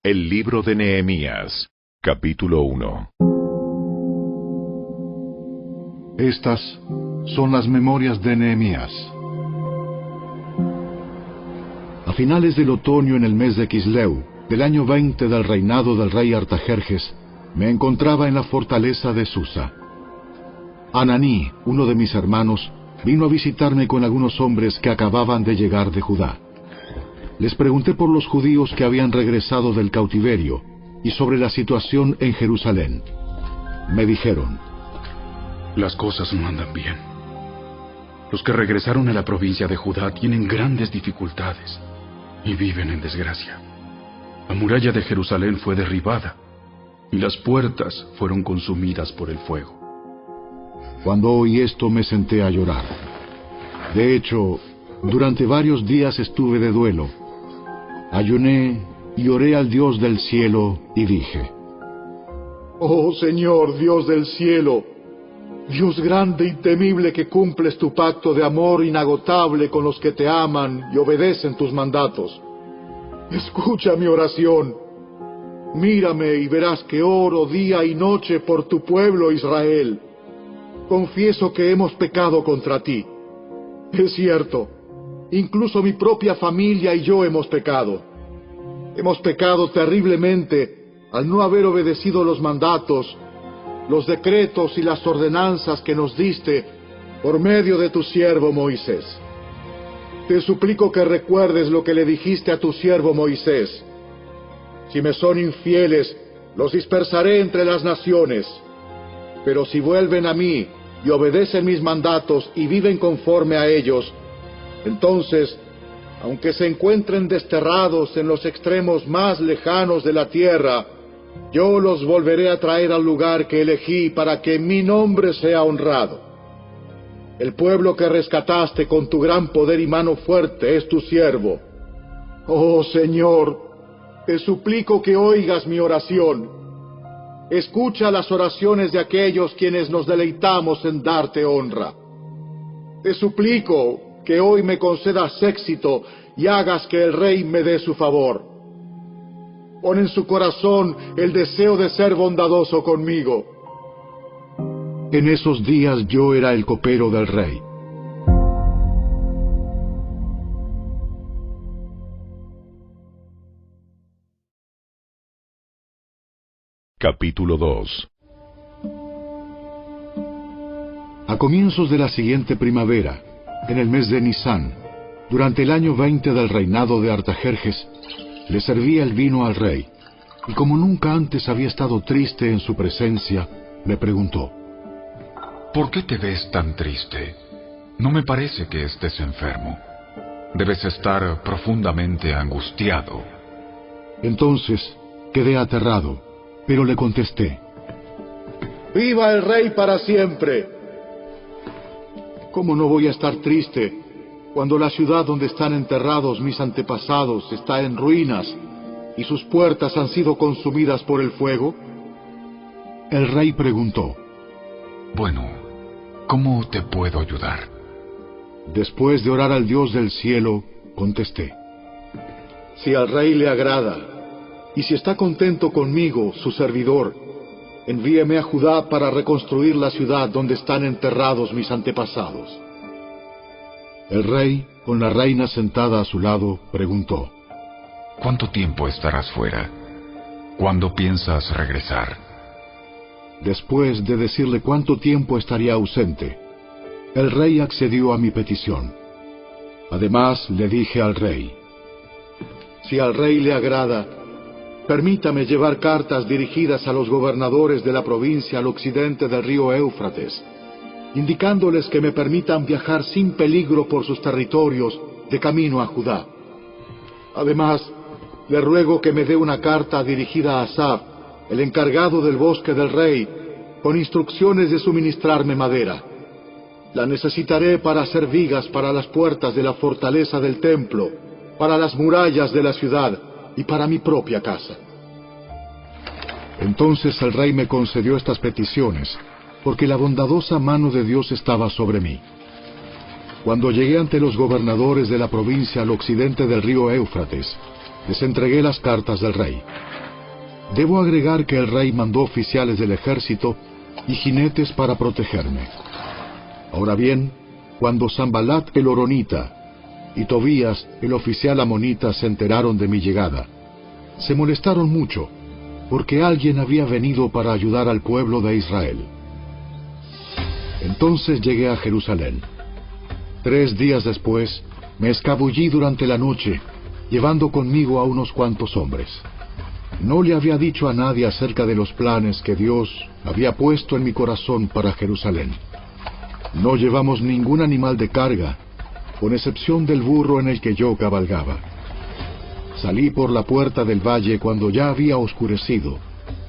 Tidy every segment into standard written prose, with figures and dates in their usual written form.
El libro de Nehemías, capítulo 1. Estas son las memorias de Nehemías. A finales del otoño, en el mes de Quisleu, del año 20 del reinado del rey Artajerjes, me encontraba en la fortaleza de Susa. Ananí, uno de mis hermanos, vino a visitarme con algunos hombres que acababan de llegar de Judá. Les pregunté por los judíos que habían regresado del cautiverio y sobre la situación en Jerusalén. Me dijeron: las cosas no andan bien. Los que regresaron a la provincia de Judá tienen grandes dificultades y viven en desgracia. La muralla de Jerusalén fue derribada y las puertas fueron consumidas por el fuego. Cuando oí esto me senté a llorar. De hecho, durante varios días estuve de duelo. Ayuné y oré al Dios del cielo y dije: Oh Señor, Dios del cielo, Dios grande y temible, que cumples tu pacto de amor inagotable con los que te aman y obedecen tus mandatos. Escucha mi oración. Mírame y verás que oro día y noche por tu pueblo Israel. Confieso que hemos pecado contra ti. Es cierto, incluso mi propia familia y yo hemos pecado. Hemos pecado terriblemente al no haber obedecido los mandatos, los decretos y las ordenanzas que nos diste por medio de tu siervo Moisés. Te suplico que recuerdes lo que le dijiste a tu siervo Moisés. Si me son infieles, los dispersaré entre las naciones. Pero si vuelven a mí y obedecen mis mandatos y viven conforme a ellos, entonces, aunque se encuentren desterrados en los extremos más lejanos de la tierra, yo los volveré a traer al lugar que elegí para que mi nombre sea honrado. El pueblo que rescataste con tu gran poder y mano fuerte es tu siervo. Oh Señor, te suplico que oigas mi oración. Escucha las oraciones de aquellos quienes nos deleitamos en darte honra. Te suplico que hoy me concedas éxito y hagas que el rey me dé su favor. Pon en su corazón el deseo de ser bondadoso conmigo. En esos días yo era el copero del rey. Capítulo 2. A comienzos de la siguiente primavera, en el mes de Nisán, durante el año 20 del reinado de Artajerjes, le servía el vino al rey, y como nunca antes había estado triste en su presencia, me preguntó: ¿por qué te ves tan triste? No me parece que estés enfermo. Debes estar profundamente angustiado. Entonces quedé aterrado, pero le contesté: ¡Viva el rey para siempre! ¿Cómo no voy a estar triste cuando la ciudad donde están enterrados mis antepasados está en ruinas y sus puertas han sido consumidas por el fuego? El rey preguntó: bueno, ¿cómo te puedo ayudar? Después de orar al Dios del cielo, contesté: si al rey le agrada, y si está contento conmigo, su servidor, envíeme a Judá para reconstruir la ciudad donde están enterrados mis antepasados. El rey, con la reina sentada a su lado, preguntó: ¿cuánto tiempo estarás fuera? ¿Cuándo piensas regresar? Después de decirle cuánto tiempo estaría ausente, el rey accedió a mi petición. Además, le dije al rey: si al rey le agrada, permítame llevar cartas dirigidas a los gobernadores de la provincia al occidente del río Éufrates, indicándoles que me permitan viajar sin peligro por sus territorios de camino a Judá. Además, le ruego que me dé una carta dirigida a Asaf, el encargado del bosque del rey, con instrucciones de suministrarme madera. La necesitaré para hacer vigas para las puertas de la fortaleza del templo, para las murallas de la ciudad y para mi propia casa. Entonces el rey me concedió estas peticiones, porque la bondadosa mano de Dios estaba sobre mí. Cuando llegué ante los gobernadores de la provincia al occidente del río Éufrates, les entregué las cartas del rey. Debo agregar que el rey mandó oficiales del ejército y jinetes para protegerme. Ahora bien, cuando Sanbalat el horonita y Tobías el oficial amonita se enteraron de mi llegada, se molestaron mucho, porque alguien había venido para ayudar al pueblo de Israel. Entonces llegué a Jerusalén. 3 días después, me escabullí durante la noche, llevando conmigo a unos cuantos hombres. No le había dicho a nadie acerca de los planes que Dios había puesto en mi corazón para Jerusalén. No llevamos ningún animal de carga, con excepción del burro en el que yo cabalgaba. Salí por la puerta del valle cuando ya había oscurecido,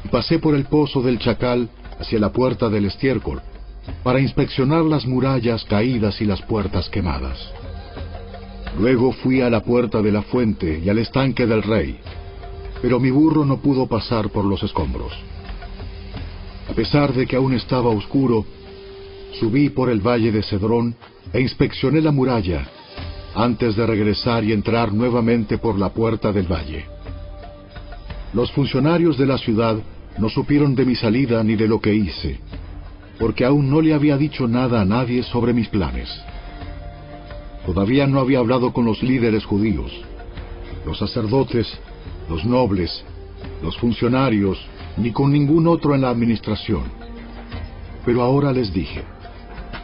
y pasé por el pozo del Chacal hacia la puerta del estiércol, para inspeccionar las murallas caídas y las puertas quemadas. Luego fui a la puerta de la fuente y al estanque del rey, pero mi burro no pudo pasar por los escombros. A pesar de que aún estaba oscuro, subí por el valle de Cedrón e inspeccioné la muralla, antes de regresar y entrar nuevamente por la puerta del valle. Los funcionarios de la ciudad no supieron de mi salida ni de lo que hice, porque aún no le había dicho nada a nadie sobre mis planes. Todavía no había hablado con los líderes judíos, los sacerdotes, los nobles, los funcionarios, ni con ningún otro en la administración. Pero ahora les dije: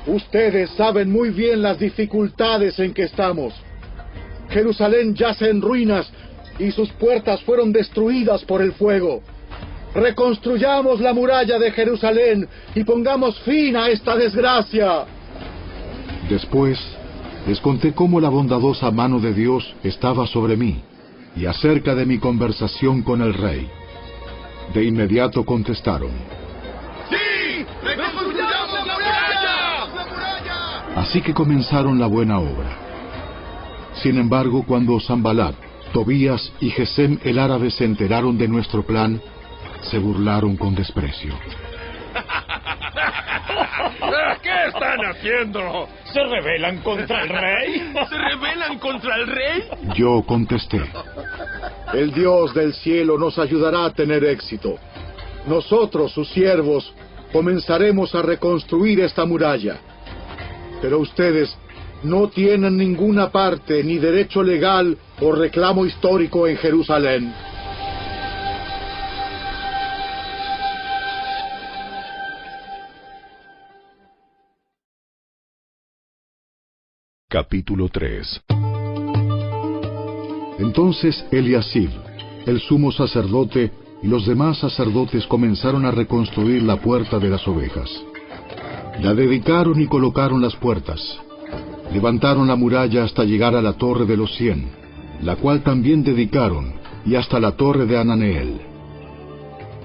ustedes saben muy bien las dificultades en que estamos. Jerusalén yace en ruinas y sus puertas fueron destruidas por el fuego. Reconstruyamos la muralla de Jerusalén y pongamos fin a esta desgracia. Después les conté cómo la bondadosa mano de Dios estaba sobre mí y acerca de mi conversación con el rey. De inmediato contestaron: ¡Sí! ¡Reconstruyamos la muralla! Así que comenzaron la buena obra. Sin embargo, cuando Sanbalat, Tobías y Gesem el árabe se enteraron de nuestro plan, se burlaron con desprecio. ¿Qué están haciendo? ¿Se rebelan contra el rey? ¿Se rebelan contra el rey? Yo contesté: El Dios del cielo nos ayudará a tener éxito. Nosotros, sus siervos, comenzaremos a reconstruir esta muralla. Pero ustedes no tienen ninguna parte, ni derecho legal o reclamo histórico en Jerusalén. Capítulo 3. Entonces Eliasib, el sumo sacerdote, y los demás sacerdotes comenzaron a reconstruir la puerta de las ovejas. La dedicaron y colocaron las puertas. Levantaron la muralla hasta llegar a la torre de los 100, la cual también dedicaron, y hasta la torre de Ananeel.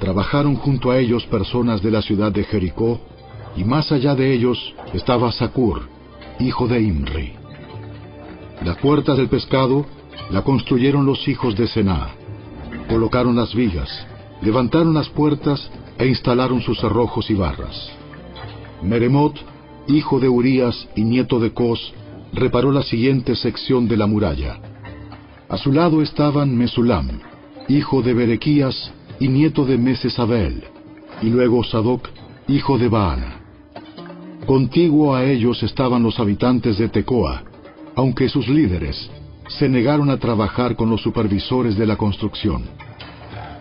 Trabajaron junto a ellos personas de la ciudad de Jericó, y más allá de ellos estaba Zacur, hijo de Imri. Las puertas del pescado la construyeron los hijos de Sená. Colocaron las vigas, levantaron las puertas e instalaron sus cerrojos y barras. Meremot, hijo de Urías y nieto de Cos, reparó la siguiente sección de la muralla. A su lado estaban Mesulam, hijo de Berequías y nieto de Mesesabel, y luego Sadoc, hijo de Baana. Contiguo a ellos estaban los habitantes de Tecoa, aunque sus líderes se negaron a trabajar con los supervisores de la construcción.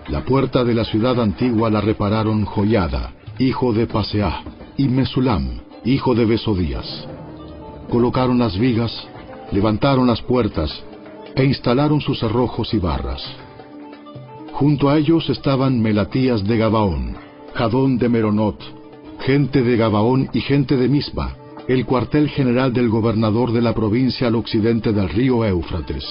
La puerta de la ciudad antigua la repararon Joiada, hijo de Paseah, y Mesulam, hijo de Besodías. Colocaron las vigas, levantaron las puertas e instalaron sus cerrojos y barras. Junto a ellos estaban Melatías de Gabaón, Jadón de Meronot, gente de Gabaón y gente de Mispa, el cuartel general del gobernador de la provincia al occidente del río Éufrates.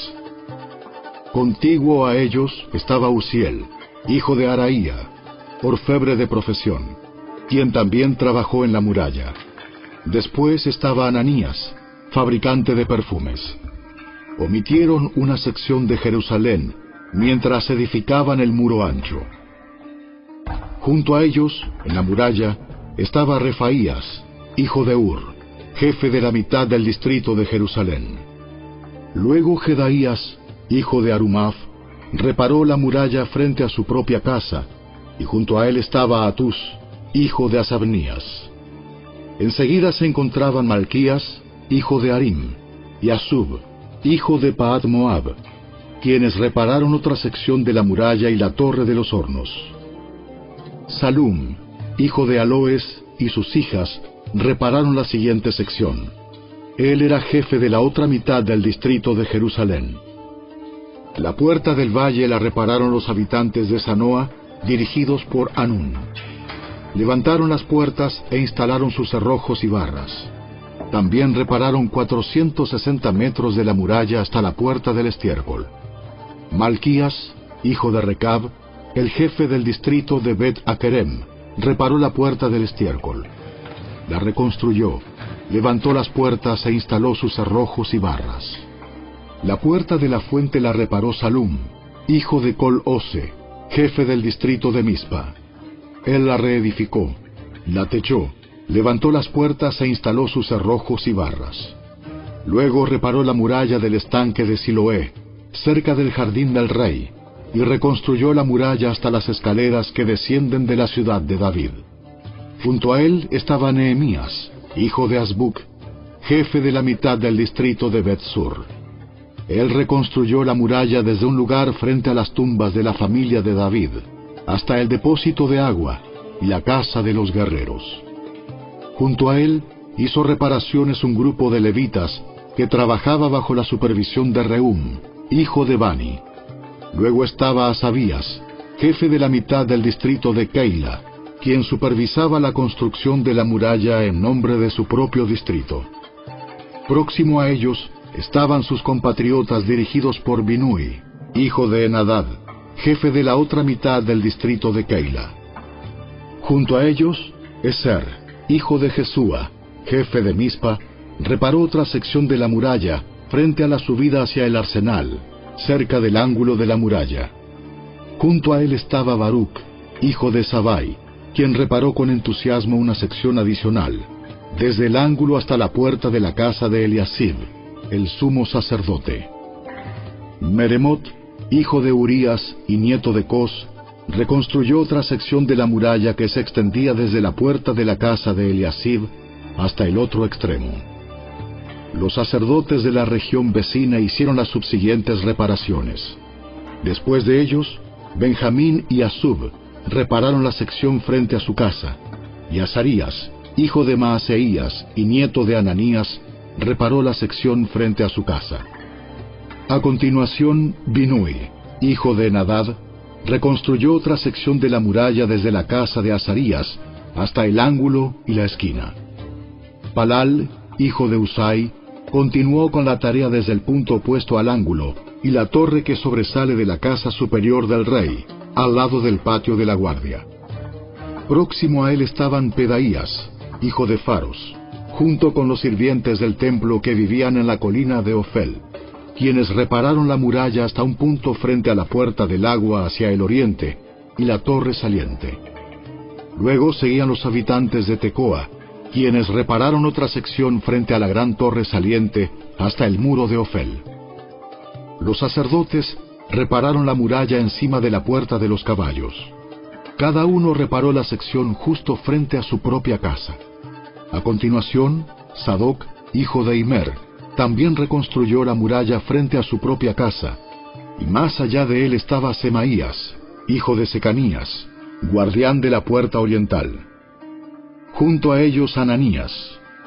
Contiguo a ellos estaba Uziel, hijo de Araía, orfebre de profesión, quien también trabajó en la muralla. Después estaba Ananías, fabricante de perfumes. Omitieron una sección de Jerusalén mientras edificaban el muro ancho. Junto a ellos, en la muralla, estaba Refaías, hijo de Ur, jefe de la mitad del distrito de Jerusalén. Luego Jedaías, hijo de Arumaf, reparó la muralla frente a su propia casa, y junto a él estaba Atús, hijo de Asabnías. Enseguida se encontraban Malquías, hijo de Harim, y Asub, hijo de Pahat Moab, quienes repararon otra sección de la muralla y la torre de los hornos. Salum, hijo de Aloes, y sus hijas repararon la siguiente sección. Él era jefe de la otra mitad del distrito de Jerusalén. La puerta del valle la repararon los habitantes de Sanoa, dirigidos por Anún. Levantaron las puertas e instalaron sus cerrojos y barras. También repararon 460 metros de la muralla hasta la puerta del estiércol. Malquías, hijo de Recab, el jefe del distrito de Bet-Akerem, reparó la puerta del estiércol. La reconstruyó, levantó las puertas e instaló sus cerrojos y barras. La puerta de la fuente la reparó Salum, hijo de Col-Ose, jefe del distrito de Mispa. Él la reedificó, la techó, levantó las puertas e instaló sus cerrojos y barras. Luego reparó la muralla del estanque de Siloé, cerca del jardín del rey, y reconstruyó la muralla hasta las escaleras que descienden de la ciudad de David. Junto a él estaba Nehemías, hijo de Azbuc, jefe de la mitad del distrito de Bet-Sur. Él reconstruyó la muralla desde un lugar frente a las tumbas de la familia de David, hasta el depósito de agua y la casa de los guerreros. Junto a él hizo reparaciones un grupo de levitas que trabajaba bajo la supervisión de Rehum, hijo de Bani. Luego estaba Asabías, jefe de la mitad del distrito de Keila, quien supervisaba la construcción de la muralla en nombre de su propio distrito. Próximo a ellos estaban sus compatriotas dirigidos por Binui, hijo de Enadad, jefe de la otra mitad del distrito de Keila. Junto a ellos, Eser, hijo de Jesúa, jefe de Mispa, reparó otra sección de la muralla frente a la subida hacia el arsenal, cerca del ángulo de la muralla. Junto a él estaba Baruc, hijo de Sabai, quien reparó con entusiasmo una sección adicional, desde el ángulo hasta la puerta de la casa de Eliasib, el sumo sacerdote. Meremot, hijo de Urías y nieto de Cos, reconstruyó otra sección de la muralla que se extendía desde la puerta de la casa de Eliasib hasta el otro extremo. Los sacerdotes de la región vecina hicieron las subsiguientes reparaciones. Después de ellos, Benjamín y Asub repararon la sección frente a su casa, y Azarías, hijo de Maaseías y nieto de Ananías, reparó la sección frente a su casa. A continuación, Binui, hijo de Enadad, reconstruyó otra sección de la muralla desde la casa de Azarías hasta el ángulo y la esquina. Palal, hijo de Usai, continuó con la tarea desde el punto opuesto al ángulo y la torre que sobresale de la casa superior del rey, al lado del patio de la guardia. Próximo a él estaban Pedaías, hijo de Faros, junto con los sirvientes del templo que vivían en la colina de Ofel, quienes repararon la muralla hasta un punto frente a la puerta del agua hacia el oriente y la torre saliente. Luego seguían los habitantes de Tecoa, quienes repararon otra sección frente a la gran torre saliente hasta el muro de Ofel. Los sacerdotes repararon la muralla encima de la puerta de los caballos. Cada uno reparó la sección justo frente a su propia casa. A continuación, Sadoc, hijo de Imer, también reconstruyó la muralla frente a su propia casa, y más allá de él estaba Semaías, hijo de Secanías, guardián de la puerta oriental. Junto a ellos Ananías,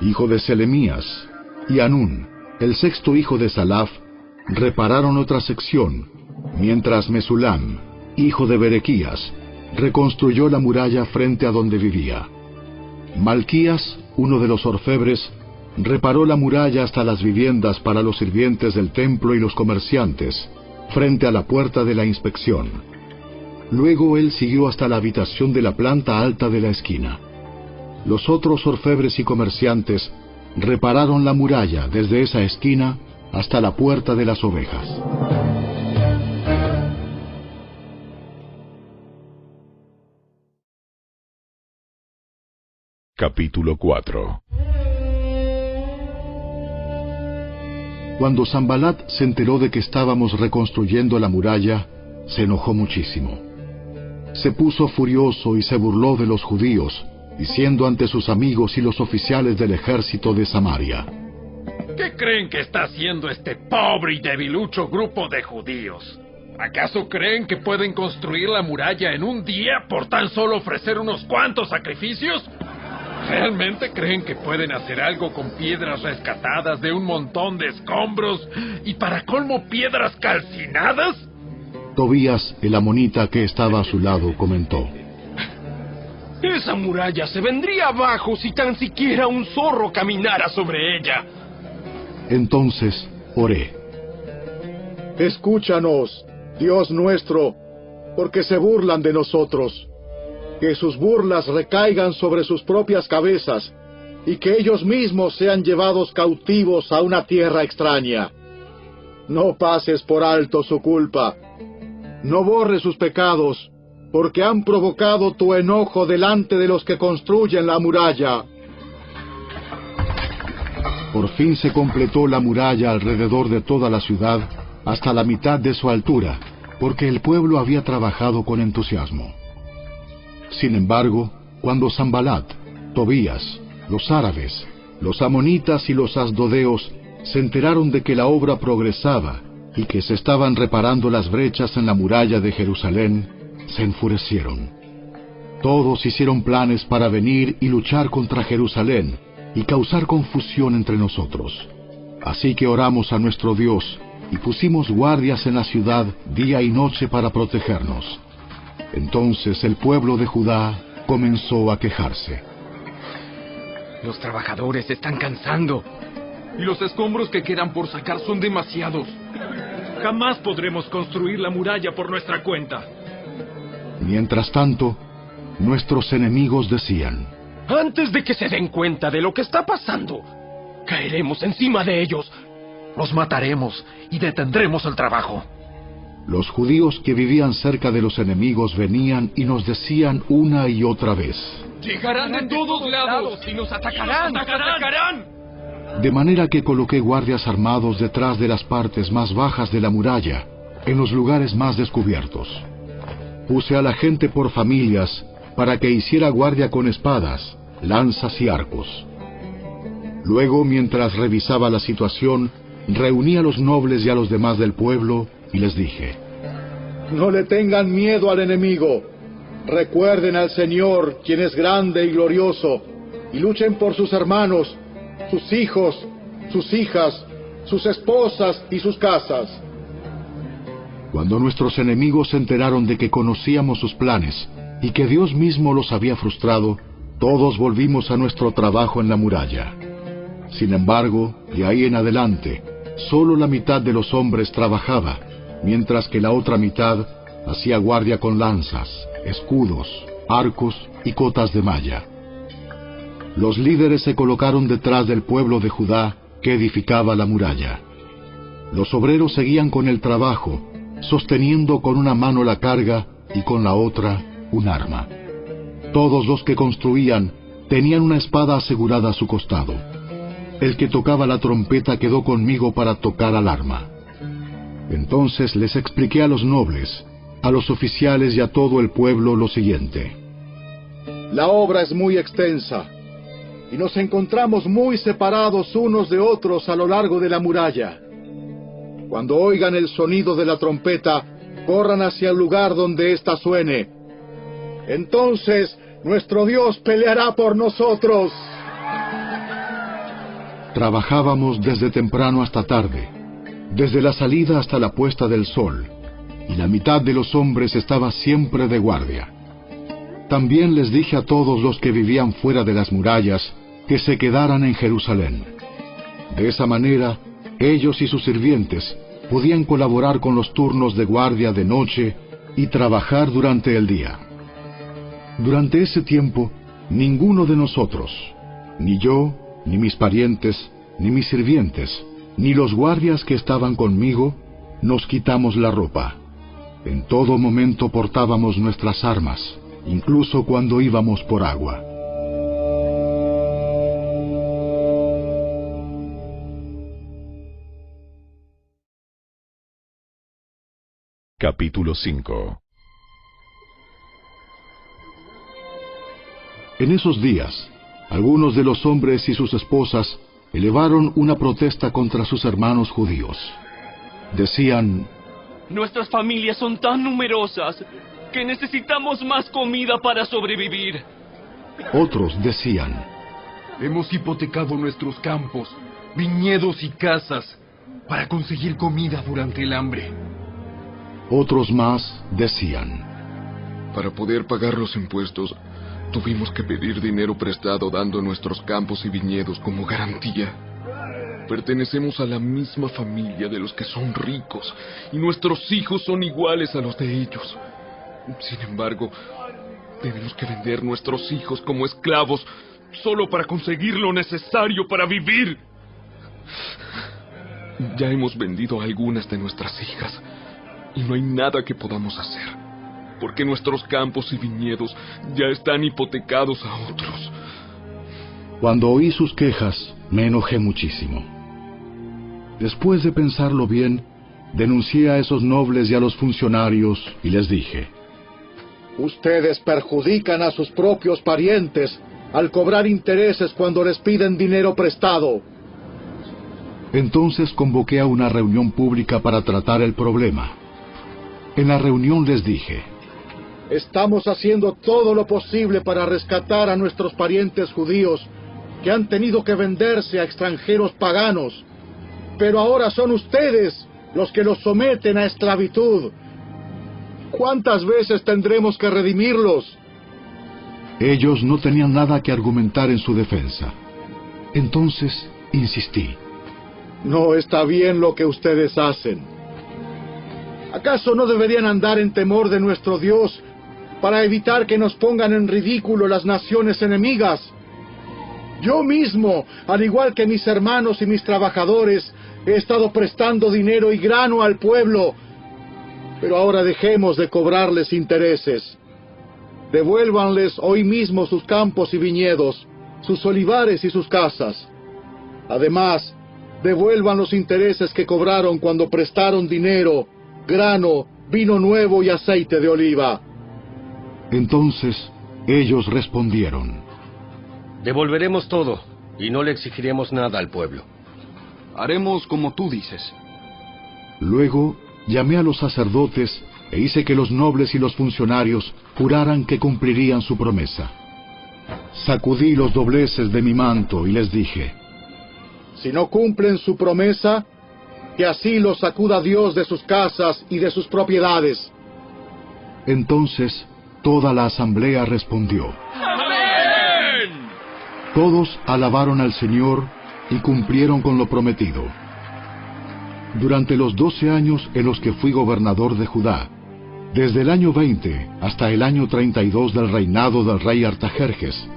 hijo de Selemías, y Anún, el sexto hijo de Salaf, repararon otra sección, mientras Mesulam, hijo de Berequías, reconstruyó la muralla frente a donde vivía. Malquías, uno de los orfebres, reparó la muralla hasta las viviendas para los sirvientes del templo y los comerciantes, frente a la puerta de la inspección. Luego él siguió hasta la habitación de la planta alta de la esquina. Los otros orfebres y comerciantes repararon la muralla desde esa esquina hasta la puerta de las ovejas. Capítulo 4. Cuando Sanbalat se enteró de que estábamos reconstruyendo la muralla, se enojó muchísimo. Se puso furioso y se burló de los judíos, diciendo ante sus amigos y los oficiales del ejército de Samaria: ¿Qué creen que está haciendo este pobre y debilucho grupo de judíos? ¿Acaso creen que pueden construir la muralla en un día por tan solo ofrecer unos cuantos sacrificios? ¿Realmente creen que pueden hacer algo con piedras rescatadas de un montón de escombros y para colmo piedras calcinadas? Tobías, el amonita que estaba a su lado, comentó: Esa muralla se vendría abajo si tan siquiera un zorro caminara sobre ella. Entonces oré: Escúchanos, Dios nuestro, porque se burlan de nosotros. Que sus burlas recaigan sobre sus propias cabezas, y que ellos mismos sean llevados cautivos a una tierra extraña. No pases por alto su culpa. No borres sus pecados, porque han provocado tu enojo delante de los que construyen la muralla. Por fin se completó la muralla alrededor de toda la ciudad, hasta la mitad de su altura, porque el pueblo había trabajado con entusiasmo. Sin embargo, cuando Sanbalat, Tobías, los árabes, los amonitas y los asdodeos se enteraron de que la obra progresaba y que se estaban reparando las brechas en la muralla de Jerusalén, se enfurecieron. Todos hicieron planes para venir y luchar contra Jerusalén y causar confusión entre nosotros. Así que oramos a nuestro Dios y pusimos guardias en la ciudad día y noche para protegernos. Entonces el pueblo de Judá comenzó a quejarse. Los trabajadores se están cansando, y los escombros que quedan por sacar son demasiados. Jamás podremos construir la muralla por nuestra cuenta. Mientras tanto, nuestros enemigos decían: Antes de que se den cuenta de lo que está pasando, caeremos encima de ellos, los mataremos y detendremos el trabajo. Los judíos que vivían cerca de los enemigos venían y nos decían una y otra vez: Llegarán de todos lados y nos atacarán. De manera que coloqué guardias armados detrás de las partes más bajas de la muralla, en los lugares más descubiertos. Puse a la gente por familias para que hiciera guardia con espadas, lanzas y arcos. Luego, mientras revisaba la situación, reuní a los nobles y a los demás del pueblo y les dije: No le tengan miedo al enemigo. Recuerden al Señor, quien es grande y glorioso, y luchen por sus hermanos, sus hijos, sus hijas, sus esposas y sus casas. Cuando nuestros enemigos se enteraron de que conocíamos sus planes y que Dios mismo los había frustrado, todos volvimos a nuestro trabajo en la muralla. Sin embargo, de ahí en adelante, solo la mitad de los hombres trabajaba, mientras que la otra mitad hacía guardia con lanzas, escudos, arcos y cotas de malla. Los líderes se colocaron detrás del pueblo de Judá que edificaba la muralla. Los obreros seguían con el trabajo, sosteniendo con una mano la carga y con la otra un arma. Todos los que construían tenían una espada asegurada a su costado. El que tocaba la trompeta quedó conmigo para tocar al arma. Entonces les expliqué a los nobles, a los oficiales y a todo el pueblo lo siguiente: La obra es muy extensa, y nos encontramos muy separados unos de otros a lo largo de la muralla. Cuando oigan el sonido de la trompeta, corran hacia el lugar donde ésta suene. Entonces nuestro Dios peleará por nosotros. Trabajábamos desde temprano hasta tarde, desde la salida hasta la puesta del sol, y la mitad de los hombres estaba siempre de guardia. También les dije a todos los que vivían fuera de las murallas que se quedaran en Jerusalén. De esa manera, ellos y sus sirvientes podían colaborar con los turnos de guardia de noche y trabajar durante el día. Durante ese tiempo, ninguno de nosotros, ni yo, ni mis parientes, ni mis sirvientes, ni los guardias que estaban conmigo, nos quitamos la ropa. En todo momento portábamos nuestras armas, incluso cuando íbamos por agua. Capítulo 5. En esos días, algunos de los hombres y sus esposas elevaron una protesta contra sus hermanos judíos. Decían: nuestras familias son tan numerosas que necesitamos más comida para sobrevivir. Otros decían: hemos hipotecado nuestros campos, viñedos y casas para conseguir comida durante el hambre. Otros más decían: para poder pagar los impuestos, tuvimos que pedir dinero prestado dando nuestros campos y viñedos como garantía. Pertenecemos a la misma familia de los que son ricos, y nuestros hijos son iguales a los de ellos. Sin embargo, tenemos que vender nuestros hijos como esclavos solo para conseguir lo necesario para vivir. Ya hemos vendido a algunas de nuestras hijas, y no hay nada que podamos hacer, porque nuestros campos y viñedos ya están hipotecados a otros. Cuando oí sus quejas, me enojé muchísimo. Después de pensarlo bien, denuncié a esos nobles y a los funcionarios y les dije: ustedes perjudican a sus propios parientes al cobrar intereses cuando les piden dinero prestado. Entonces convoqué a una reunión pública para tratar el problema. En la reunión les dije: estamos haciendo todo lo posible para rescatar a nuestros parientes judíos que han tenido que venderse a extranjeros paganos, pero ahora son ustedes los que los someten a esclavitud. ¿Cuántas veces tendremos que redimirlos? Ellos no tenían nada que argumentar en su defensa. Entonces insistí: no está bien lo que ustedes hacen. ¿Acaso no deberían andar en temor de nuestro Dios para evitar que nos pongan en ridículo las naciones enemigas? Yo mismo, al igual que mis hermanos y mis trabajadores, he estado prestando dinero y grano al pueblo, pero ahora dejemos de cobrarles intereses. Devuélvanles hoy mismo sus campos y viñedos, sus olivares y sus casas. Además, devuelvan los intereses que cobraron cuando prestaron dinero, grano, vino nuevo y aceite de oliva. Entonces ellos respondieron: devolveremos todo y no le exigiremos nada al pueblo. Haremos como tú dices. Luego llamé a los sacerdotes e hice que los nobles y los funcionarios juraran que cumplirían su promesa. Sacudí los dobleces de mi manto y les dije: si no cumplen su promesa, que así los sacuda Dios de sus casas y de sus propiedades. Entonces toda la asamblea respondió: ¡Amén! Todos alabaron al Señor y cumplieron con lo prometido. Durante los 12 años en los que fui gobernador de Judá, desde el año 20 hasta el año 32 del reinado del rey Artajerjes,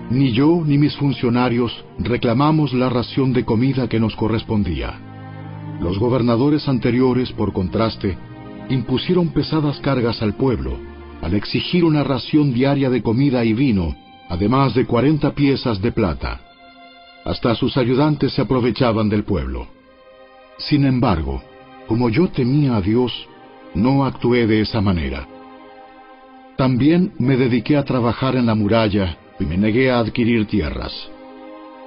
ni yo ni mis funcionarios reclamamos la ración de comida que nos correspondía. Los gobernadores anteriores, por contraste, impusieron pesadas cargas al pueblo, al exigir una ración diaria de comida y vino, además de 40 piezas de plata. Hasta sus ayudantes se aprovechaban del pueblo. Sin embargo, como yo temía a Dios, no actué de esa manera. También me dediqué a trabajar en la muralla y me negué a adquirir tierras.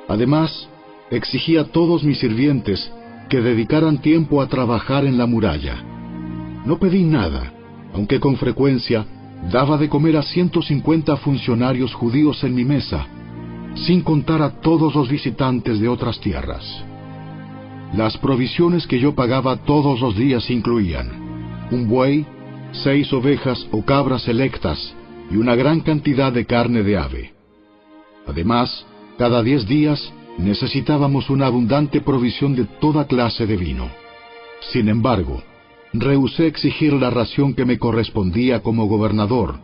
Además, exigí a todos mis sirvientes que dedicaran tiempo a trabajar en la muralla. No pedí nada, aunque con frecuencia daba de comer a 150 funcionarios judíos en mi mesa, sin contar a todos los visitantes de otras tierras. Las provisiones que yo pagaba todos los días incluían un buey, 6 ovejas o cabras selectas y una gran cantidad de carne de ave. Además, cada 10 días necesitábamos una abundante provisión de toda clase de vino. Sin embargo, rehusé exigir la ración que me correspondía como gobernador,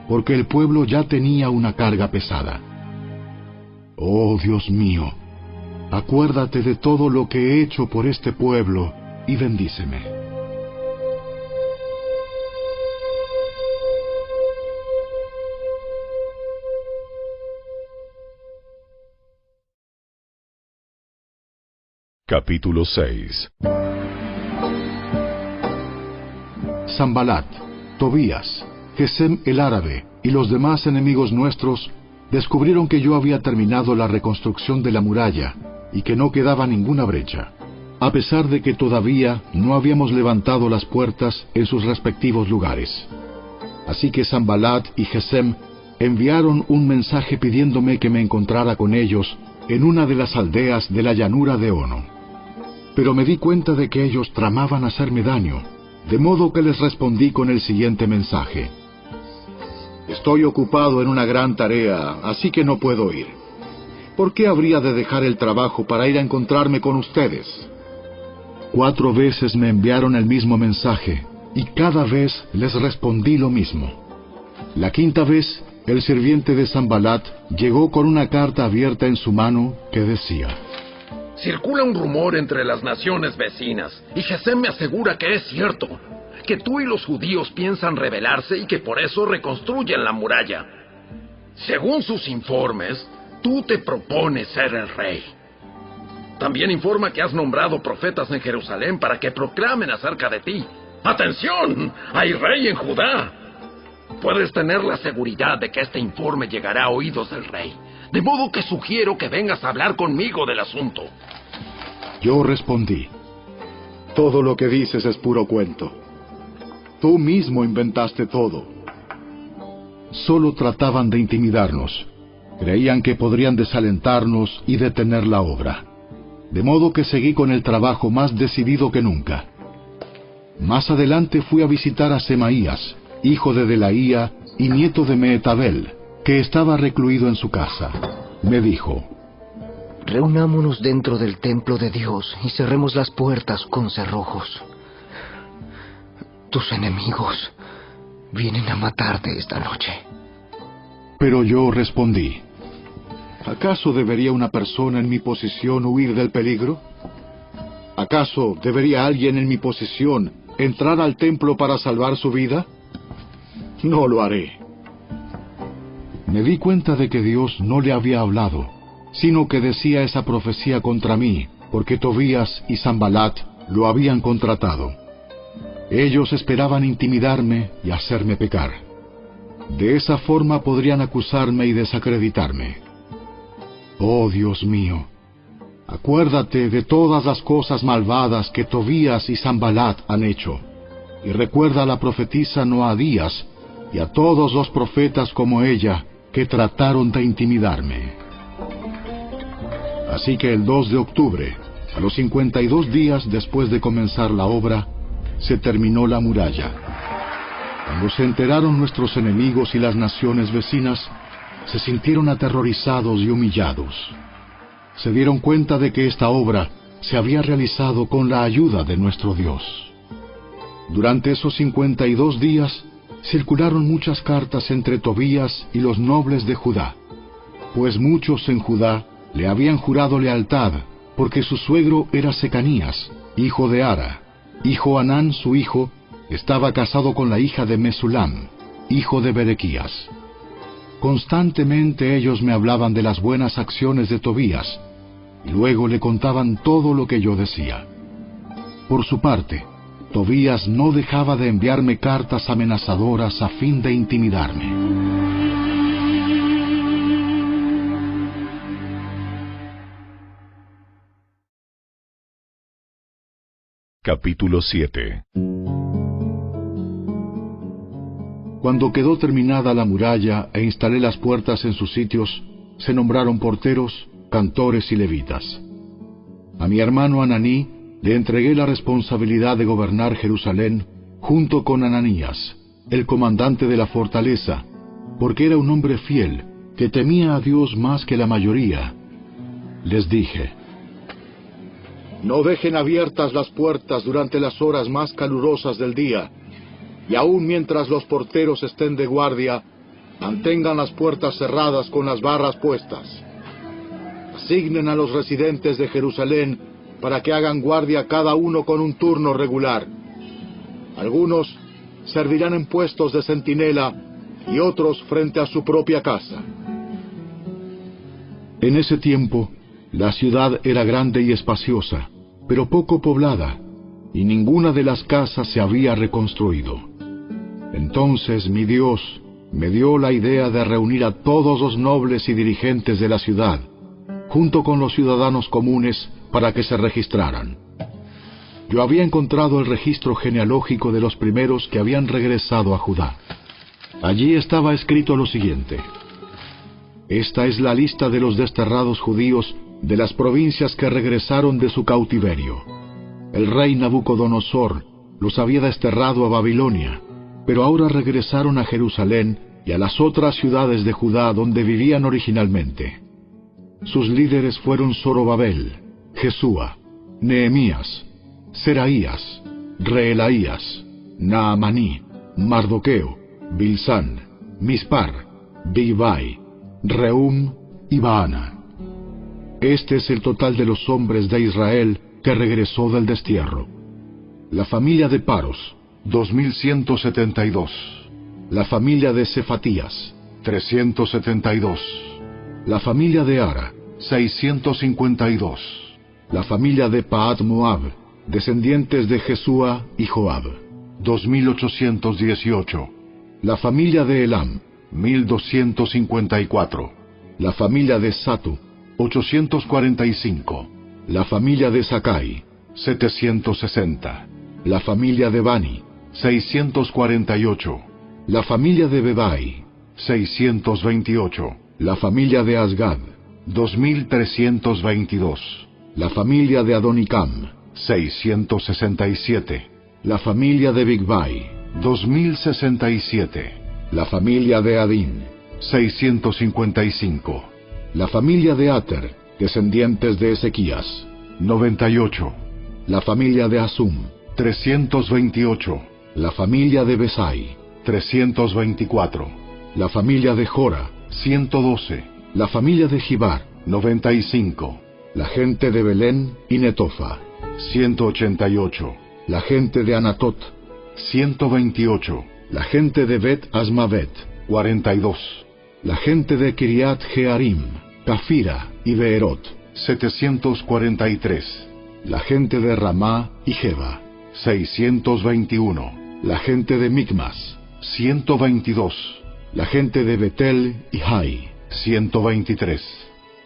porque el pueblo ya tenía una carga pesada. Oh Dios mío, acuérdate de todo lo que he hecho por este pueblo y bendíceme. Capítulo 6. Sanbalat, Tobías, Gesem el árabe y los demás enemigos nuestros descubrieron que yo había terminado la reconstrucción de la muralla y que no quedaba ninguna brecha, a pesar de que todavía no habíamos levantado las puertas en sus respectivos lugares. Así que Sanbalat y Gesem enviaron un mensaje pidiéndome que me encontrara con ellos en una de las aldeas de la llanura de Ono. Pero me di cuenta de que ellos tramaban hacerme daño, de modo que les respondí con el siguiente mensaje: estoy ocupado en una gran tarea, así que no puedo ir. ¿Por qué habría de dejar el trabajo para ir a encontrarme con ustedes? 4 veces me enviaron el mismo mensaje, y cada vez les respondí lo mismo. La 5ª vez, el sirviente de Sanbalat llegó con una carta abierta en su mano que decía: circula un rumor entre las naciones vecinas, y Gesem me asegura que es cierto, que tú y los judíos piensan rebelarse y que por eso reconstruyen la muralla. Según sus informes, tú te propones ser el rey. También informa que has nombrado profetas en Jerusalén para que proclamen acerca de ti: ¡atención! ¡Hay rey en Judá! Puedes tener la seguridad de que este informe llegará a oídos del rey, de modo que sugiero que vengas a hablar conmigo del asunto. Yo respondí: todo lo que dices es puro cuento. Tú mismo inventaste todo. Solo trataban de intimidarnos. Creían que podrían desalentarnos y detener la obra. De modo que seguí con el trabajo más decidido que nunca. Más adelante fui a visitar a Semaías, hijo de Delaía y nieto de Mehetabel, que estaba recluido en su casa. Me dijo: reunámonos dentro del templo de Dios y cerremos las puertas con cerrojos. Tus enemigos vienen a matarte esta noche. Pero yo respondí: ¿acaso debería una persona en mi posición huir del peligro? ¿Acaso debería alguien en mi posición entrar al templo para salvar su vida? No lo haré. Me di cuenta de que Dios no le había hablado, sino que decía esa profecía contra mí, porque Tobías y Sanbalat lo habían contratado. Ellos esperaban intimidarme y hacerme pecar. De esa forma podrían acusarme y desacreditarme. Oh Dios mío, acuérdate de todas las cosas malvadas que Tobías y Sanbalat han hecho, y recuerda a la profetisa Noadías y a todos los profetas como ella que trataron de intimidarme. Así que el 2 de octubre, a los 52 días después de comenzar la obra, se terminó la muralla. Cuando se enteraron nuestros enemigos y las naciones vecinas, se sintieron aterrorizados y humillados. Se dieron cuenta de que esta obra se había realizado con la ayuda de nuestro Dios. Durante esos 52 días, circularon muchas cartas entre Tobías y los nobles de Judá, pues muchos en Judá le habían jurado lealtad, porque su suegro era Secanías, hijo de Ara, y Johanán su hijo estaba casado con la hija de Mesulam, hijo de Berequías. Constantemente ellos me hablaban de las buenas acciones de Tobías, y luego le contaban todo lo que yo decía. Por su parte, Tobías no dejaba de enviarme cartas amenazadoras a fin de intimidarme. Capítulo 7. Cuando quedó terminada la muralla e instalé las puertas en sus sitios, se nombraron porteros, cantores y levitas. A mi hermano Ananí le entregué la responsabilidad de gobernar Jerusalén junto con Ananías, el comandante de la fortaleza, porque era un hombre fiel, que temía a Dios más que la mayoría. Les dije: no dejen abiertas las puertas durante las horas más calurosas del día, y aun mientras los porteros estén de guardia, mantengan las puertas cerradas con las barras puestas. Asignen a los residentes de Jerusalén para que hagan guardia cada uno con un turno regular. Algunos servirán en puestos de centinela y otros frente a su propia casa. En ese tiempo, la ciudad era grande y espaciosa, pero poco poblada, y ninguna de las casas se había reconstruido. Entonces mi Dios me dio la idea de reunir a todos los nobles y dirigentes de la ciudad, junto con los ciudadanos comunes, para que se registraran. Yo había encontrado el registro genealógico de los primeros que habían regresado a Judá. Allí estaba escrito lo siguiente: esta es la lista de los desterrados judíos de las provincias que regresaron de su cautiverio. El rey Nabucodonosor los había desterrado a Babilonia, pero ahora regresaron a Jerusalén y a las otras ciudades de Judá donde vivían originalmente. Sus líderes fueron Zorobabel, Jesúa, Nehemías, Seraías, Reelaías, Naamaní, Mardoqueo, Bilsán, Mispar, Bigvai, Rehum y Baana. Este es el total de los hombres de Israel que regresó del destierro. La familia de Paros, 2172. La familia de Cefatías, 372. La familia de Ara, 652. La familia de Pahat Moab, descendientes de Jesúa y Joab, 2818. La familia de Elam, 1254. La familia de Satu, 845. La familia de Sakai, 760. La familia de Bani, 648. La familia de Bebai, 628. La familia de Asgad, 2322. La familia de Adonicam, 667. La familia de Bigvai, 2067. La familia de Adín, 655. La familia de Ater, descendientes de Ezequías, 98. La familia de Asum, 328. La familia de Besai, 324. La familia de Jora, 112. La familia de Gibar, 95. La gente de Belén y Netofa, 188. La gente de Anatot, 128. La gente de Bet Asmavet, 42. La gente de Kiriat Jearim, Cafira y Beerot, 743. La gente de Ramá y Jeba, 621. La gente de Micmas, 122. La gente de Betel y Hai, 123.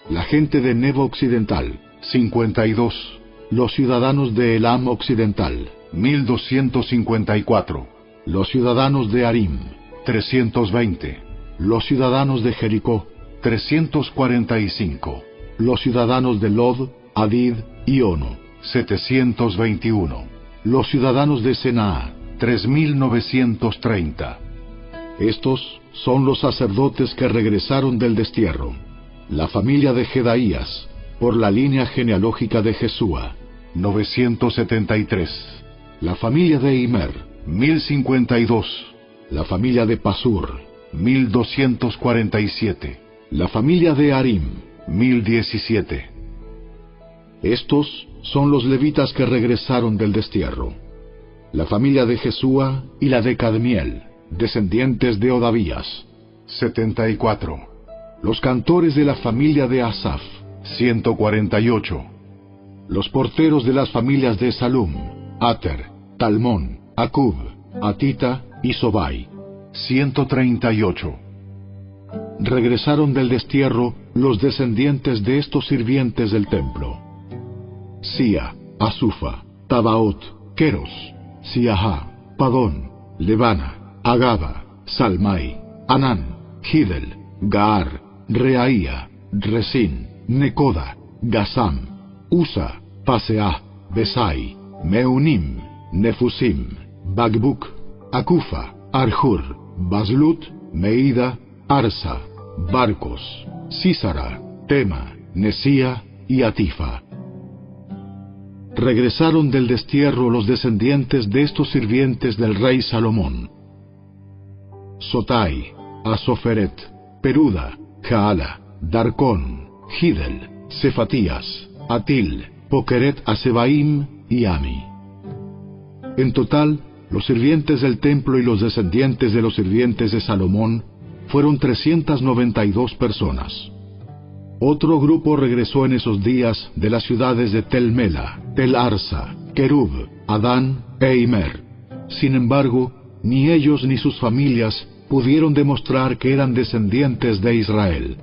La gente de Nebo Occidental, 52. Los ciudadanos de Elam Occidental, 1254. Los ciudadanos de Arim, 320. Los ciudadanos de Jericó, 345. Los ciudadanos de Lod, Hadid y Ono, 721. Los ciudadanos de Senaa, 3930. Estos son los sacerdotes que regresaron del destierro. La familia de Jedaías, por la línea genealógica de Jesúa, 973. La familia de Imer, 1052. La familia de Pasur, 1247. La familia de Arim, 1017. Estos son los levitas que regresaron del destierro. La familia de Jesúa y la de Cadmiel, descendientes de Odavías, 74. Los cantores de la familia de Asaf, 148. Los porteros de las familias de Salum, Ater, Talmón, Acub, Atita y Sobai, 138. Regresaron del destierro los descendientes de estos sirvientes del templo: Sia, Asufa, Tabaot, Keros, Siaha, Padón, Lebana, Agaba, Salmai, Anán, Gidel, Gaar, Reaía, Resín, Necoda, Gasam, Usa, Paseah, Besai, Meunim, Nefusim, Bagbuk, Akufa, Arjur, Baslut, Meida, Arsa, Barcos, Sísara, Tema, Nesía y Atifa. Regresaron del destierro los descendientes de estos sirvientes del rey Salomón: Sotai, Asoferet, Peruda, Jaala, Darcón, Gidel, Cefatías, Atil, Pokeret Asebaim y Ami. En total, los sirvientes del templo y los descendientes de los sirvientes de Salomón fueron 392 personas. Otro grupo regresó en esos días de las ciudades de Tel Mela, Tel Arsa, Kerub, Adán e Imer. Sin embargo, ni ellos ni sus familias pudieron demostrar que eran descendientes de Israel.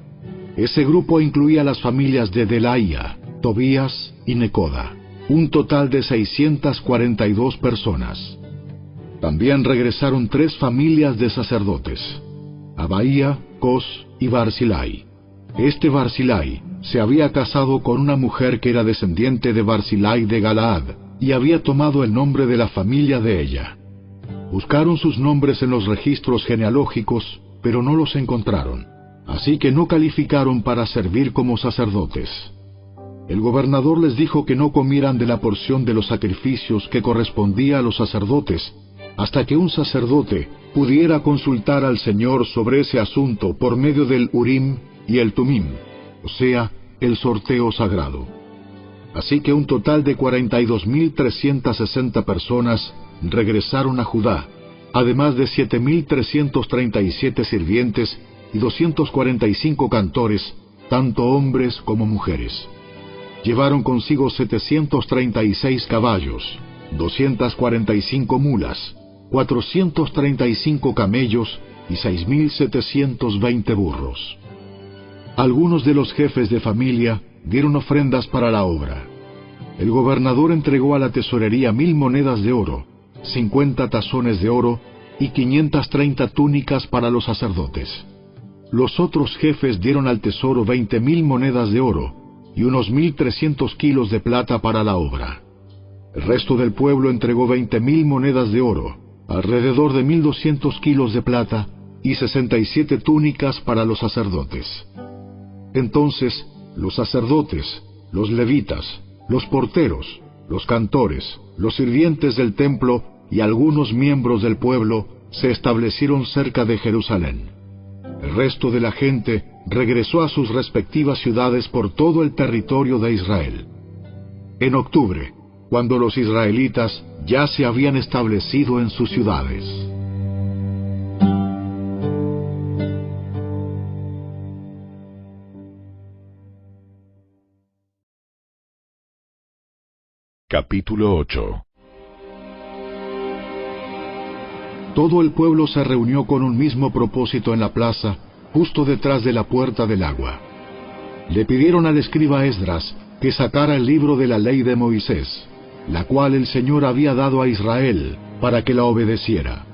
Ese grupo incluía las familias de Delaía, Tobías y Necoda, un total de 642 personas. También regresaron 3 familias de sacerdotes: Abaía, Cos y Barzilai. Este Barzilai se había casado con una mujer que era descendiente de Barzilai de Galaad, y había tomado el nombre de la familia de ella. Buscaron sus nombres en los registros genealógicos, pero no los encontraron, así que no calificaron para servir como sacerdotes. El gobernador les dijo que no comieran de la porción de los sacrificios que correspondía a los sacerdotes, hasta que un sacerdote pudiera consultar al Señor sobre ese asunto por medio del Urim y el Tumim, o sea, el sorteo sagrado. Así que un total de 42.360 personas regresaron a Judá, además de 7.337 sirvientes y 245 cantores, tanto hombres como mujeres. Llevaron consigo 736 caballos, 245 mulas, 435 camellos y 6.720 burros. Algunos de los jefes de familia dieron ofrendas para la obra. El gobernador entregó a la tesorería 1,000 monedas de oro, 50 tazones de oro y 530 túnicas para los sacerdotes. Los otros jefes dieron al tesoro 20,000 monedas de oro y unos 1,300 kilos de plata para la obra. El resto del pueblo entregó 20,000 monedas de oro, alrededor de 1,200 kilos de plata y 67 túnicas para los sacerdotes. Entonces, los sacerdotes, los levitas, los porteros, los cantores, los sirvientes del templo y algunos miembros del pueblo se establecieron cerca de Jerusalén. El resto de la gente regresó a sus respectivas ciudades por todo el territorio de Israel. En octubre, cuando los israelitas ya se habían establecido en sus ciudades. Capítulo 8. Todo el pueblo se reunió con un mismo propósito en la plaza, justo detrás de la puerta del agua. Le pidieron al escriba Esdras que sacara el libro de la ley de Moisés, la cual el Señor había dado a Israel para que la obedeciera.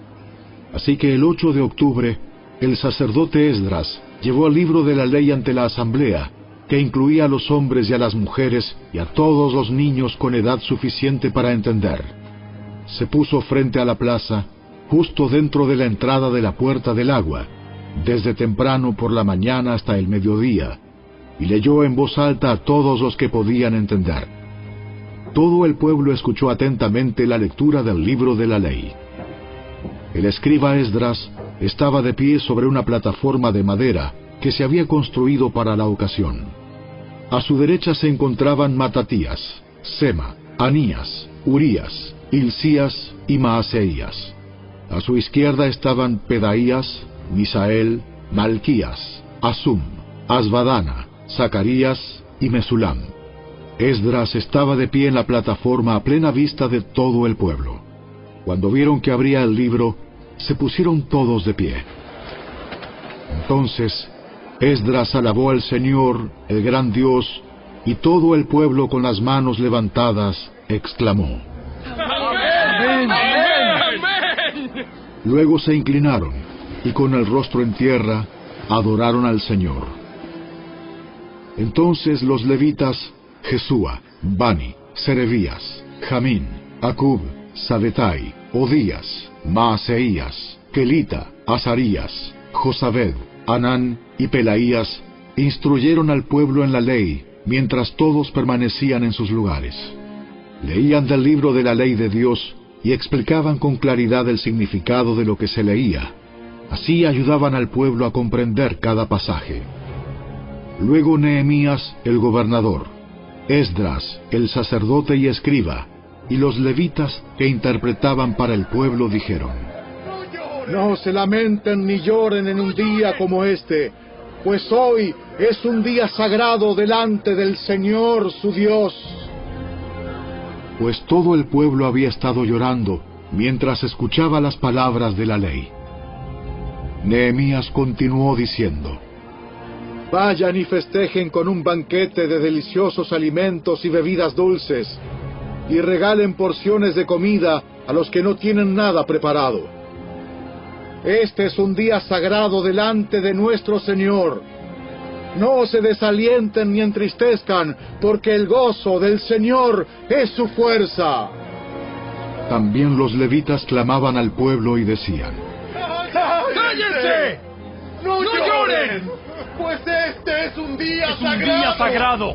Así que el 8 de octubre, el sacerdote Esdras llevó el libro de la ley ante la asamblea, que incluía a los hombres y a las mujeres y a todos los niños con edad suficiente para entender. Se puso frente a la plaza, justo dentro de la entrada de la puerta del agua, desde temprano por la mañana hasta el mediodía, y leyó en voz alta a todos los que podían entender. Todo el pueblo escuchó atentamente la lectura del libro de la ley. El escriba Esdras estaba de pie sobre una plataforma de madera que se había construido para la ocasión. A su derecha se encontraban Matatías, Sema, Anías, Urías, Hilcías y Maaseías. A su izquierda estaban Pedaías, Misael, Malquías, Asum, Asbadana, Zacarías y Mesulam. Esdras estaba de pie en la plataforma a plena vista de todo el pueblo. Cuando vieron que abría el libro, se pusieron todos de pie. Entonces, Esdras alabó al Señor, el gran Dios, y todo el pueblo con las manos levantadas exclamó: ¡Amén! ¡Amén! Luego se inclinaron, y con el rostro en tierra, adoraron al Señor. Entonces los levitas, Jesúa, Bani, Serebías, Jamín, Acub, Sabetai, Odías, Maaseías, Kelita, Azarías, Josabed, Anán y Pelaías instruyeron al pueblo en la ley, mientras todos permanecían en sus lugares. Leían del libro de la ley de Dios y explicaban con claridad el significado de lo que se leía. Así ayudaban al pueblo a comprender cada pasaje. Luego Nehemías, el gobernador, Esdras, el sacerdote y escriba, y los levitas que interpretaban para el pueblo dijeron: No se lamenten ni lloren en un día como este, pues hoy es un día sagrado delante del Señor su Dios. pues todo el pueblo había estado llorando mientras escuchaba las palabras de la ley. Nehemías continuó diciendo: Vayan y festejen con un banquete de deliciosos alimentos y bebidas dulces, y regalen porciones de comida a los que no tienen nada preparado. Este es un día sagrado delante de nuestro Señor. No se desalienten ni entristezcan, porque el gozo del Señor es su fuerza. También los levitas clamaban al pueblo y decían: ¡Cállense! ¡No lloren! Pues este es un día ¡Es un día sagrado!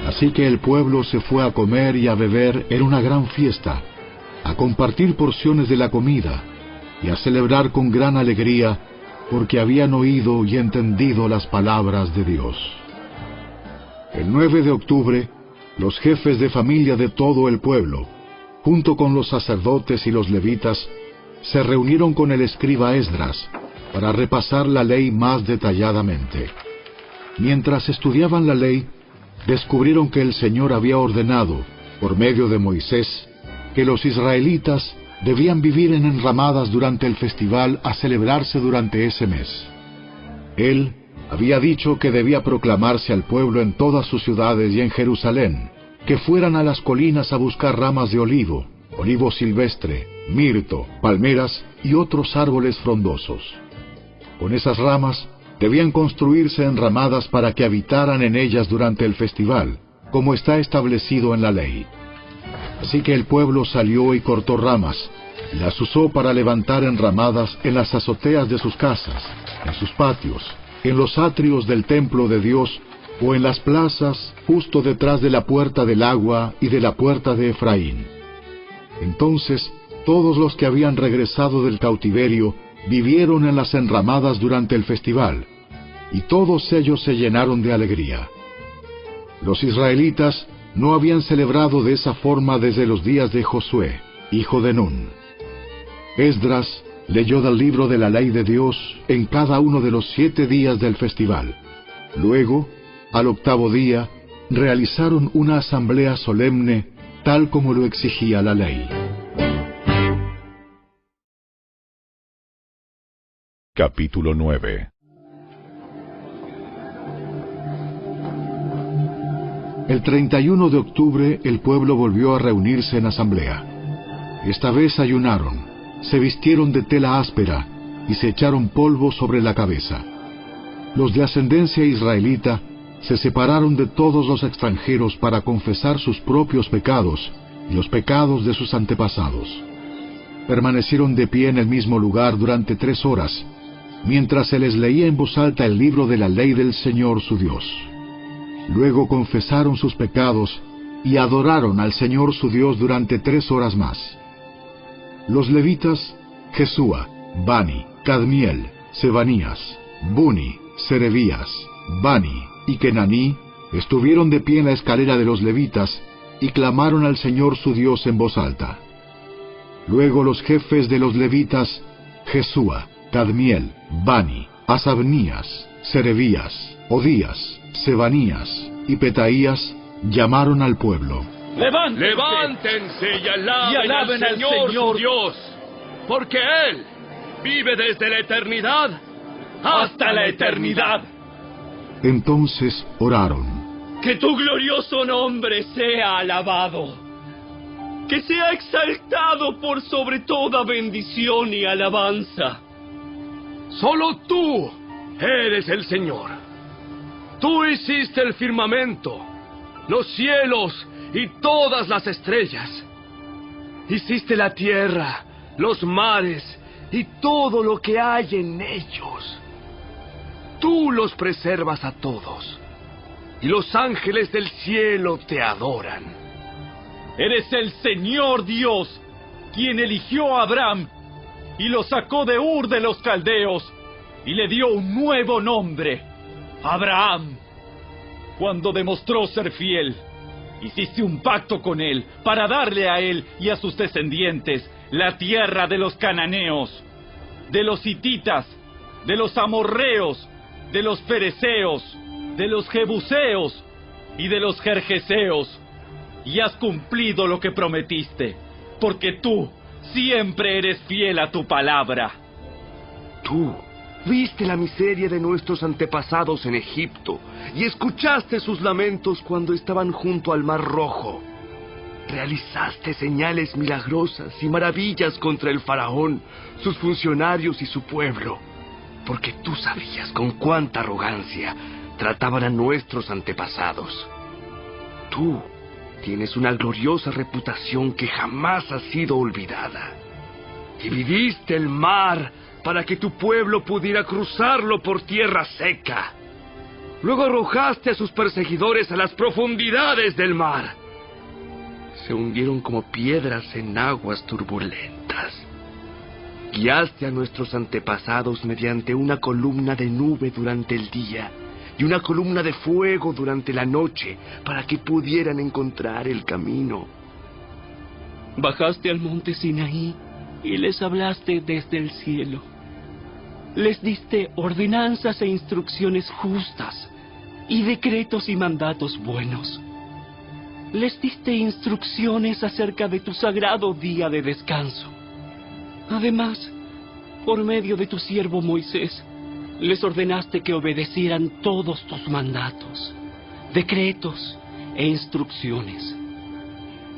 Así que el pueblo se fue a comer y a beber en una gran fiesta, a compartir porciones de la comida y a celebrar con gran alegría, porque habían oído y entendido las palabras de Dios. El 9 de octubre, los jefes de familia de todo el pueblo, junto con los sacerdotes y los levitas, se reunieron con el escriba Esdras para repasar la ley más detalladamente. Mientras estudiaban la ley, descubrieron que el Señor había ordenado, por medio de Moisés, que los israelitas debían vivir en enramadas durante el festival a celebrarse durante ese mes. Él había dicho que debía proclamarse al pueblo en todas sus ciudades y en Jerusalén, que fueran a las colinas a buscar ramas de olivo, olivo silvestre, mirto, palmeras y otros árboles frondosos. Con esas ramas debían construirse enramadas para que habitaran en ellas durante el festival, como está establecido en la ley. Así que el pueblo salió y cortó ramas, y las usó para levantar enramadas en las azoteas de sus casas, en sus patios, en los atrios del templo de Dios, o en las plazas justo detrás de la puerta del agua y de la puerta de Efraín. Entonces todos los que habían regresado del cautiverio vivieron en las enramadas durante el festival, y todos ellos se llenaron de alegría. Los israelitas no habían celebrado de esa forma desde los días de Josué, hijo de Nun. Esdras leyó del libro de la ley de Dios en cada uno de los 7 días del festival. Luego, al 8º día, realizaron una asamblea solemne, tal como lo exigía la ley. Capítulo 9. El 31 de octubre el pueblo volvió a reunirse en asamblea. Esta vez ayunaron, se vistieron de tela áspera y se echaron polvo sobre la cabeza. Los de ascendencia israelita se separaron de todos los extranjeros para confesar sus propios pecados y los pecados de sus antepasados. Permanecieron de pie en el mismo lugar durante 3 horas, mientras se les leía en voz alta el libro de la ley del Señor su Dios. Luego confesaron sus pecados y adoraron al Señor su Dios durante 3 horas más. Los levitas, Jesúa, Bani, Cadmiel, Sebanías, Buni, Serebías, Bani y Kenaní, estuvieron de pie en la escalera de los levitas y clamaron al Señor su Dios en voz alta. Luego los jefes de los levitas, Jesúa, Cadmiel, Bani, Asabnías, Serebías, Odías, Sebanías y Petaías, llamaron al pueblo. ¡Levántense y alaben al Señor su Dios! Porque Él vive desde la eternidad hasta la eternidad. Entonces oraron. Que tu glorioso nombre sea alabado, que sea exaltado por sobre toda bendición y alabanza. Solo tú eres el Señor. Tú hiciste el firmamento, los cielos y todas las estrellas. Hiciste la tierra, los mares y todo lo que hay en ellos. Tú los preservas a todos, y los ángeles del cielo te adoran. Eres el Señor Dios, quien eligió a Abraham y lo sacó de Ur de los Caldeos y le dio un nuevo nombre, Abraham. Cuando demostró ser fiel, hiciste un pacto con él para darle a él y a sus descendientes la tierra de los cananeos, de los hititas, de los amorreos, de los fereceos, de los jebuseos y de los jerjeseos, y has cumplido lo que prometiste, porque tú siempre eres fiel a tu palabra. Tú viste la miseria de nuestros antepasados en Egipto y escuchaste sus lamentos cuando estaban junto al Mar Rojo. Realizaste señales milagrosas y maravillas contra el faraón, sus funcionarios y su pueblo, porque tú sabías con cuánta arrogancia trataban a nuestros antepasados. Tú tienes una gloriosa reputación que jamás ha sido olvidada. Dividiste el mar para que tu pueblo pudiera cruzarlo por tierra seca. Luego arrojaste a sus perseguidores a las profundidades del mar. Se hundieron como piedras en aguas turbulentas. Guiaste a nuestros antepasados mediante una columna de nube durante el día y una columna de fuego durante la noche para que pudieran encontrar el camino. Bajaste al monte Sinaí y les hablaste desde el cielo. Les diste ordenanzas e instrucciones justas y decretos y mandatos buenos. Les diste instrucciones acerca de tu sagrado día de descanso. Además, por medio de tu siervo Moisés, les ordenaste que obedecieran todos tus mandatos, decretos e instrucciones.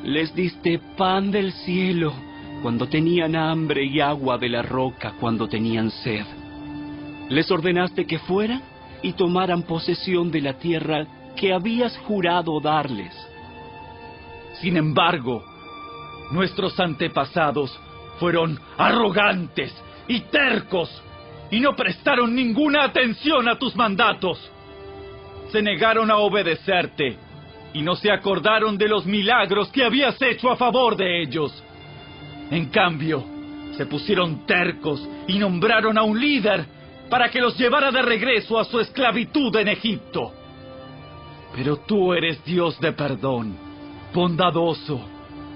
Les diste pan del cielo cuando tenían hambre y agua de la roca cuando tenían sed. Les ordenaste que fueran y tomaran posesión de la tierra que habías jurado darles. Sin embargo, nuestros antepasados fueron arrogantes y tercos y no prestaron ninguna atención a tus mandatos. Se negaron a obedecerte y no se acordaron de los milagros que habías hecho a favor de ellos. En cambio, se pusieron tercos y nombraron a un líder para que los llevara de regreso a su esclavitud en Egipto. Pero tú eres Dios de perdón, bondadoso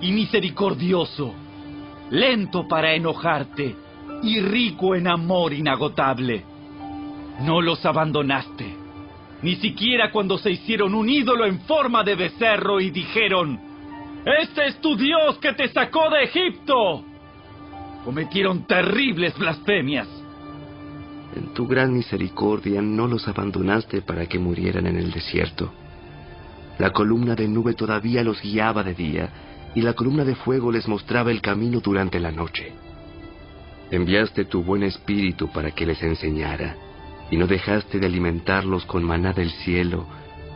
y misericordioso, lento para enojarte y rico en amor inagotable. No los abandonaste, ni siquiera cuando se hicieron un ídolo en forma de becerro y dijeron: «¡Este es tu Dios que te sacó de Egipto!». Cometieron terribles blasfemias. En tu gran misericordia no los abandonaste para que murieran en el desierto. La columna de nube todavía los guiaba de día, y la columna de fuego les mostraba el camino durante la noche. Enviaste tu buen espíritu para que les enseñara, y no dejaste de alimentarlos con maná del cielo,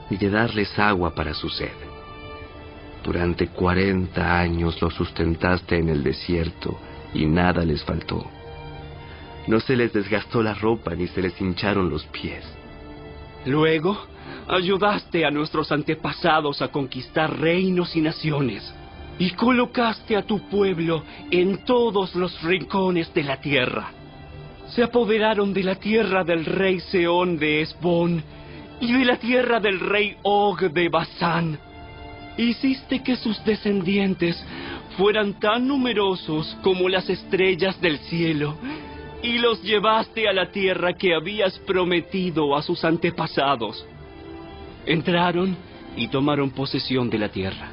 ni de darles agua para su sed. Durante 40 años los sustentaste en el desierto, y nada les faltó. No se les desgastó la ropa, ni se les hincharon los pies. Luego, ayudaste a nuestros antepasados a conquistar reinos y naciones, y colocaste a tu pueblo en todos los rincones de la tierra. Se apoderaron de la tierra del rey Sehón de Hesbón y de la tierra del rey Og de Basán. Hiciste que sus descendientes fueran tan numerosos como las estrellas del cielo, y los llevaste a la tierra que habías prometido a sus antepasados. Entraron y tomaron posesión de la tierra.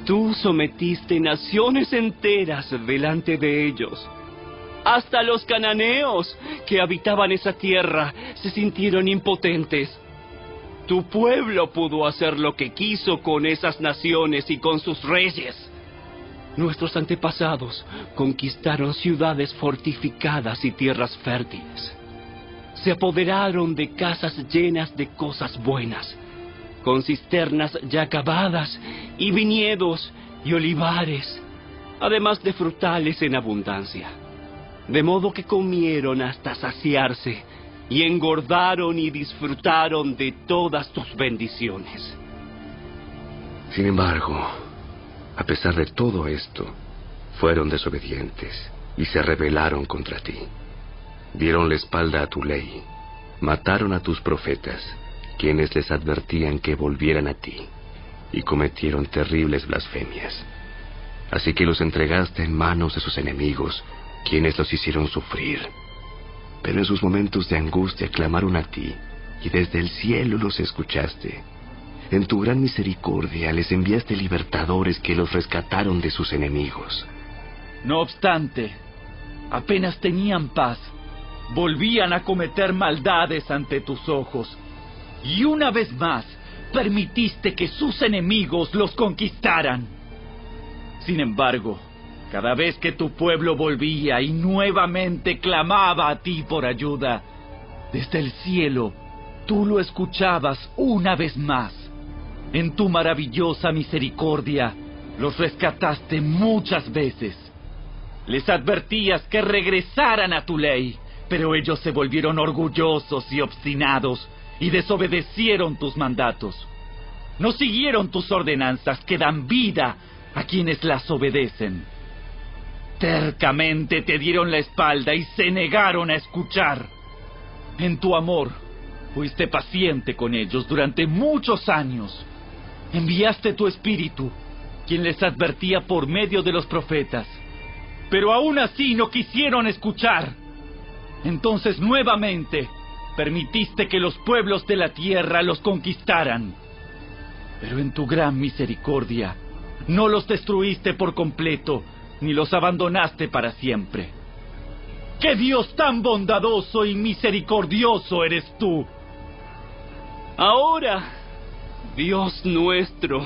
Tú sometiste naciones enteras delante de ellos. Hasta los cananeos que habitaban esa tierra se sintieron impotentes. Tu pueblo pudo hacer lo que quiso con esas naciones y con sus reyes. Nuestros antepasados conquistaron ciudades fortificadas y tierras fértiles. Se apoderaron de casas llenas de cosas buenas, con cisternas ya cavadas y viñedos y olivares, además de frutales en abundancia. De modo que comieron hasta saciarse y engordaron y disfrutaron de todas tus bendiciones. Sin embargo, a pesar de todo esto, fueron desobedientes y se rebelaron contra ti. Dieron la espalda a tu ley, mataron a tus profetas, quienes les advertían que volvieran a ti, y cometieron terribles blasfemias. Así que los entregaste en manos de sus enemigos, quienes los hicieron sufrir. Pero en sus momentos de angustia clamaron a ti, y desde el cielo los escuchaste. En tu gran misericordia les enviaste libertadores que los rescataron de sus enemigos. No obstante, apenas tenían paz, volvían a cometer maldades ante tus ojos. Y una vez más, permitiste que sus enemigos los conquistaran. Sin embargo, cada vez que tu pueblo volvía y nuevamente clamaba a ti por ayuda, desde el cielo, tú lo escuchabas una vez más. En tu maravillosa misericordia, los rescataste muchas veces. Les advertías que regresaran a tu ley, pero ellos se volvieron orgullosos y obstinados y desobedecieron tus mandatos. No siguieron tus ordenanzas que dan vida a quienes las obedecen. Tercamente te dieron la espalda y se negaron a escuchar. En tu amor, fuiste paciente con ellos durante muchos años. Enviaste tu espíritu, quien les advertía por medio de los profetas. Pero aún así no quisieron escuchar. Entonces nuevamente permitiste que los pueblos de la tierra los conquistaran. Pero en tu gran misericordia no los destruiste por completo, ni los abandonaste para siempre. ¡Qué Dios tan bondadoso y misericordioso eres tú! Ahora, Dios nuestro,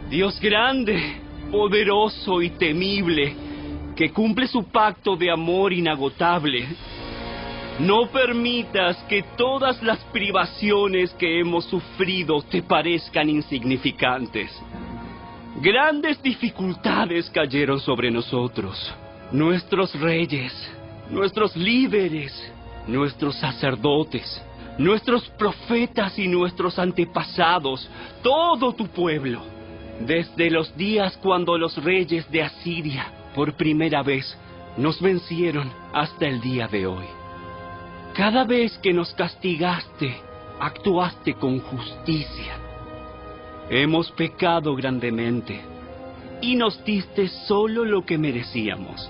Dios grande, poderoso y temible, que cumple su pacto de amor inagotable, no permitas que todas las privaciones que hemos sufrido te parezcan insignificantes. Grandes dificultades cayeron sobre nosotros. Nuestros reyes, nuestros líderes, nuestros sacerdotes, nuestros profetas y nuestros antepasados, todo tu pueblo, desde los días cuando los reyes de Asiria por primera vez nos vencieron hasta el día de hoy. Cada vez que nos castigaste, actuaste con justicia. Hemos pecado grandemente y nos diste solo lo que merecíamos.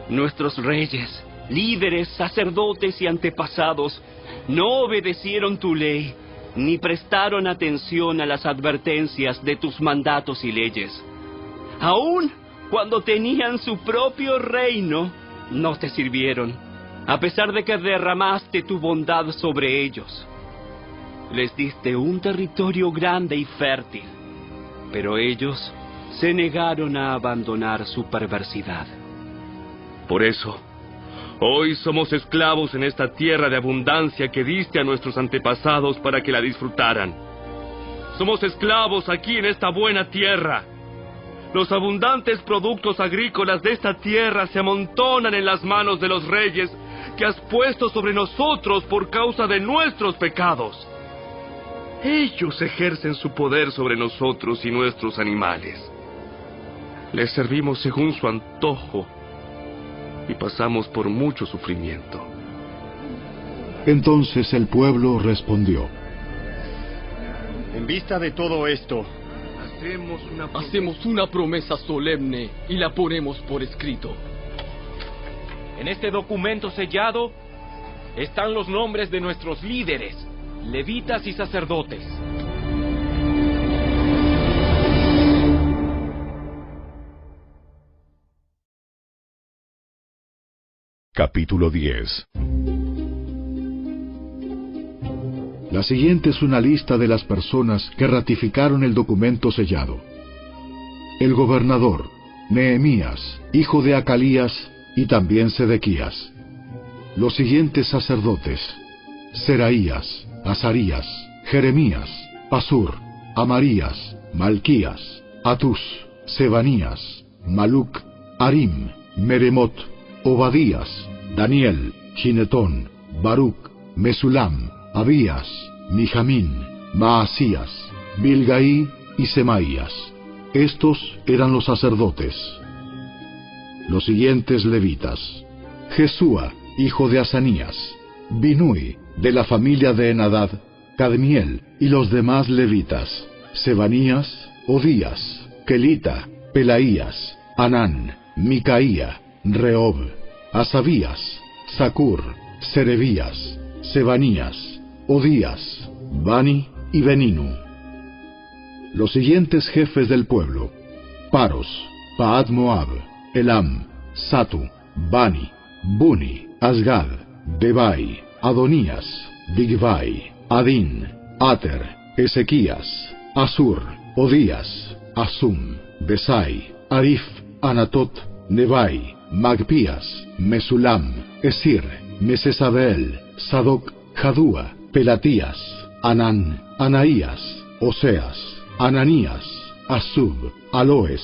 Nuestros reyes, líderes, sacerdotes y antepasados no obedecieron tu ley ni prestaron atención a las advertencias de tus mandatos y leyes. Aún cuando tenían su propio reino, no te sirvieron, a pesar de que derramaste tu bondad sobre ellos. Les diste un territorio grande y fértil, pero ellos se negaron a abandonar su perversidad. Por eso, hoy somos esclavos en esta tierra de abundancia que diste a nuestros antepasados para que la disfrutaran. Somos esclavos aquí en esta buena tierra. Los abundantes productos agrícolas de esta tierra se amontonan en las manos de los reyes que has puesto sobre nosotros por causa de nuestros pecados. Ellos ejercen su poder sobre nosotros y nuestros animales. Les servimos según su antojo y pasamos por mucho sufrimiento. Entonces el pueblo respondió: En vista de todo esto, hacemos una promesa solemne y la ponemos por escrito. En este documento sellado están los nombres de nuestros líderes, levitas y sacerdotes. Capítulo 10. La siguiente es una lista de las personas que ratificaron el documento sellado. El gobernador, Nehemías, hijo de Acalías, y también Sedequías. Los siguientes sacerdotes: Seraías, Azarías, Jeremías, Pasur, Amarías, Malquías, Atus, Sebanías, Maluc, Harim, Meremot, Obadías, Daniel, Ginetón, Baruc, Mesulam, Abías, Mijamín, Maasías, Bilgaí y Semaías. Estos eran los sacerdotes. Los siguientes levitas: Jesúa, hijo de Asanías, Binui, de la familia de Enadad, Cadmiel y los demás levitas: Sebanías, Odías, Kelita, Pelaías, Anán, Micaía, Rehob, Asabías, Zacur, Serebías, Sebanías, Odías, Bani y Beninu. los siguientes jefes del pueblo: Paros, Paad Moab, Elam, Satu, Bani, Buni, Asgad, Bebai, Adonías, Bigvai, Adin, Ater, Ezequías, Asur, Odías, Asum, Besai, Arif, Anatot, Nebai, Magpías, Mesulam, Esir, Mesesabel, Sadoc, Jadúa, Pelatías, Anán, Anaías, Oseas, Ananías, Asub, Aloes,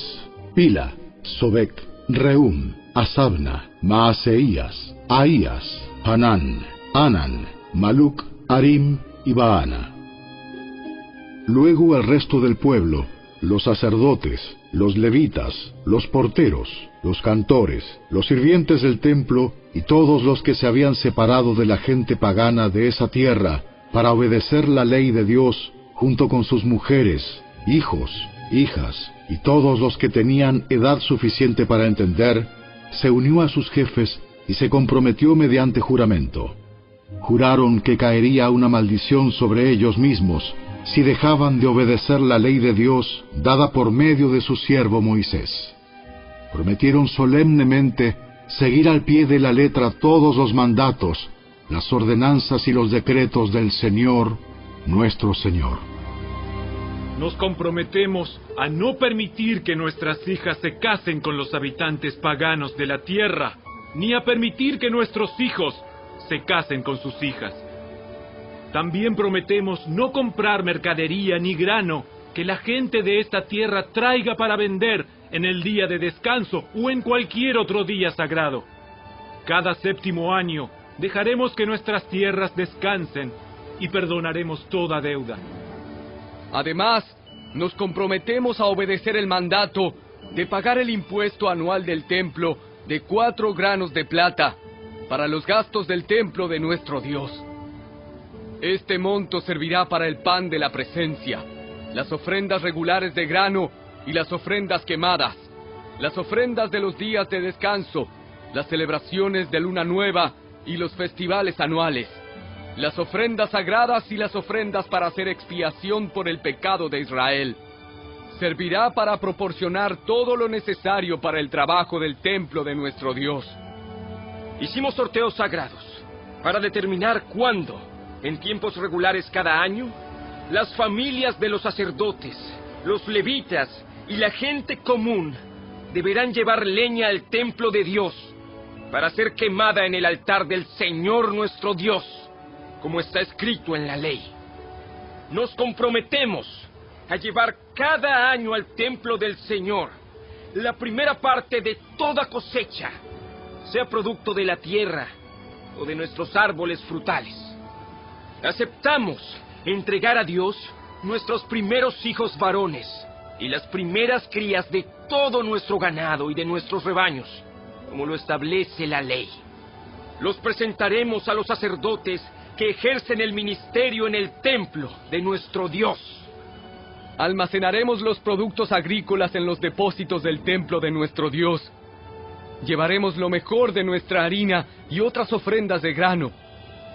Pila, Sobek, Reum, Asabna, Maaseías, Ahías, Hanán, Anan, Maluc, Arim y Baana. Luego el resto del pueblo, los sacerdotes, los levitas, los porteros, los cantores, los sirvientes del templo y todos los que se habían separado de la gente pagana de esa tierra para obedecer la ley de Dios, junto con sus mujeres, hijos, hijas y todos los que tenían edad suficiente para entender, se unió a sus jefes y se comprometió mediante juramento. Juraron que caería una maldición sobre ellos mismos si dejaban de obedecer la ley de Dios dada por medio de su siervo Moisés. Prometieron solemnemente seguir al pie de la letra todos los mandatos, las ordenanzas y los decretos del Señor, nuestro Señor. Nos comprometemos a no permitir que nuestras hijas se casen con los habitantes paganos de la tierra, ni a permitir que nuestros hijos se casen con sus hijas. También prometemos no comprar mercadería ni grano que la gente de esta tierra traiga para vender en el día de descanso o en cualquier otro día sagrado. Cada 7º año dejaremos que nuestras tierras descansen y perdonaremos toda deuda. Además, nos comprometemos a obedecer el mandato de pagar el impuesto anual del templo de 4 granos de plata para los gastos del templo de nuestro Dios. Este monto servirá para el pan de la presencia, las ofrendas regulares de grano y las ofrendas quemadas, las ofrendas de los días de descanso, las celebraciones de luna nueva y los festivales anuales, las ofrendas sagradas y las ofrendas para hacer expiación por el pecado de Israel. Servirá para proporcionar todo lo necesario para el trabajo del templo de nuestro Dios. Hicimos sorteos sagrados para determinar cuándo, en tiempos regulares cada año, las familias de los sacerdotes, los levitas y la gente común deberán llevar leña al templo de Dios para ser quemada en el altar del Señor nuestro Dios, como está escrito en la ley. Nos comprometemos a llevar cada año al templo del Señor la primera parte de toda cosecha, sea producto de la tierra o de nuestros árboles frutales. Aceptamos entregar a Dios nuestros primeros hijos varones y las primeras crías de todo nuestro ganado y de nuestros rebaños, como lo establece la ley. Los presentaremos a los sacerdotes que ejercen el ministerio en el templo de nuestro Dios. Almacenaremos los productos agrícolas en los depósitos del templo de nuestro Dios. Llevaremos lo mejor de nuestra harina y otras ofrendas de grano,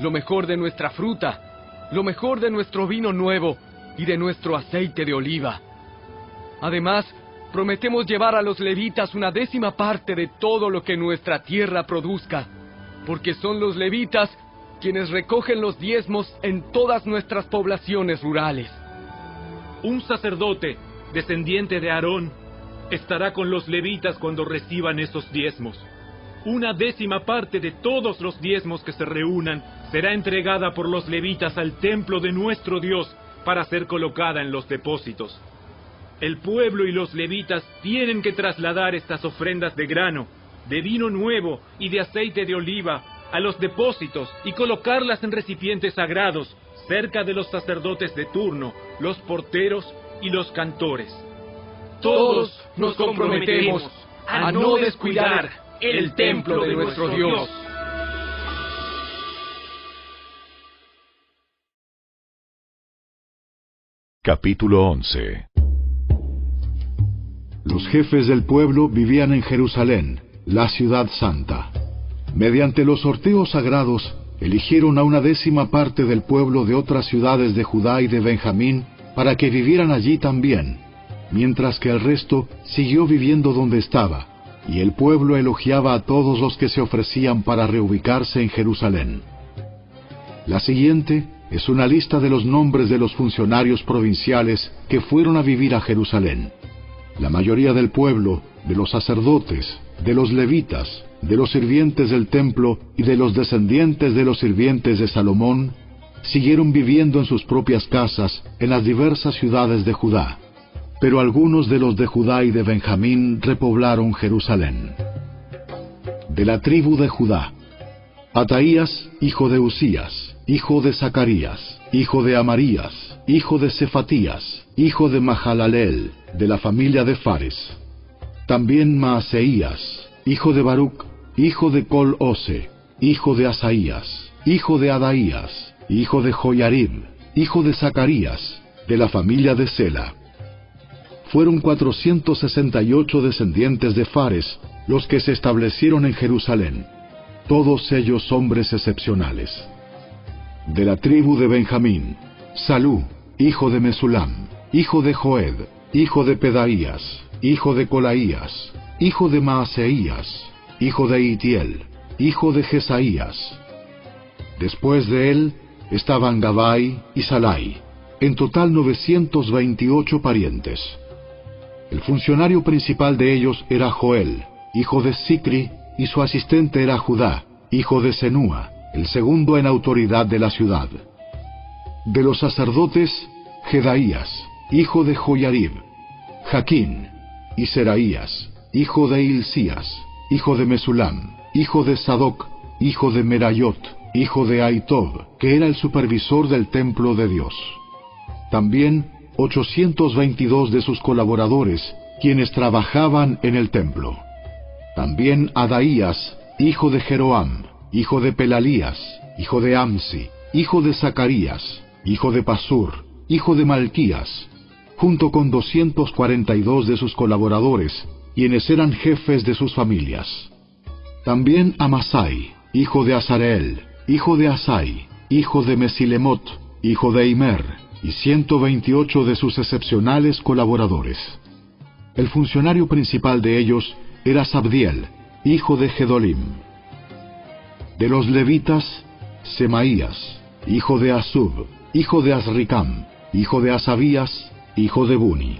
lo mejor de nuestra fruta, lo mejor de nuestro vino nuevo y de nuestro aceite de oliva. Además, prometemos llevar a los levitas una 10ª parte de todo lo que nuestra tierra produzca, porque son los levitas quienes recogen los diezmos en todas nuestras poblaciones rurales. Un sacerdote, descendiente de Aarón, estará con los levitas cuando reciban esos diezmos. Una 10ª parte de todos los diezmos que se reúnan será entregada por los levitas al templo de nuestro Dios para ser colocada en los depósitos. El pueblo y los levitas tienen que trasladar estas ofrendas de grano, de vino nuevo y de aceite de oliva a los depósitos y colocarlas en recipientes sagrados cerca de los sacerdotes de turno, los porteros y los cantores. Todos nos comprometemos a no descuidar el templo de nuestro Dios. Capítulo 11. Los jefes del pueblo vivían en Jerusalén, la ciudad santa. Mediante los sorteos sagrados, eligieron a una 10ª parte del pueblo de otras ciudades de Judá y de Benjamín para que vivieran allí también, mientras que el resto siguió viviendo donde estaba, y el pueblo elogiaba a todos los que se ofrecían para reubicarse en Jerusalén. La siguiente es una lista de los nombres de los funcionarios provinciales que fueron a vivir a Jerusalén. La mayoría del pueblo, de los sacerdotes, de los levitas, de los sirvientes del templo y de los descendientes de los sirvientes de Salomón, siguieron viviendo en sus propias casas en las diversas ciudades de Judá. Pero algunos de los de Judá y de Benjamín repoblaron Jerusalén. De la tribu de Judá: Ataías, hijo de Usías, hijo de Zacarías, hijo de Amarías, hijo de Cefatías, hijo de Mahalaleel, de la familia de Fares. También Maaseías, hijo de Baruc, hijo de Col-Ose, hijo de Asaías, hijo de Adaías, hijo de Joyarib, hijo de Zacarías, de la familia de Sela. Fueron 468 descendientes de Fares los que se establecieron en Jerusalén, todos ellos hombres excepcionales. De la tribu de Benjamín: Salú, hijo de Mesulam, hijo de Joed, hijo de Pedaías, hijo de Colaías, hijo de Maaseías, hijo de Itiel, hijo de Jesaías. Después de él estaban Gabai y Salai, en total 928 parientes. El funcionario principal de ellos era Joel, hijo de Sicri, y su asistente era Judá, hijo de Senúa, el segundo en autoridad de la ciudad. De los sacerdotes: Jedaías, hijo de Joyarib, Jaquín, y Seraías, hijo de Hilcías, hijo de Mesulam, hijo de Sadoc, hijo de Merayot, hijo de Aitob, que era el supervisor del templo de Dios. También 822 de sus colaboradores, quienes trabajaban en el templo. También Adaías, hijo de Jeroam, hijo de Pelalías, hijo de Amsi, hijo de Zacarías, hijo de Pasur, hijo de Malquías, junto con 242 de sus colaboradores, quienes eran jefes de sus familias. También Amasai, hijo de Azareel, hijo de Asai, hijo de Mesilemot, hijo de Imer, y 128 de sus excepcionales colaboradores. El funcionario principal de ellos era Sabdiel, hijo de Gedolim. De los levitas: Semaías, hijo de Asub, hijo de Azricam, hijo de Asabías, hijo de Buni.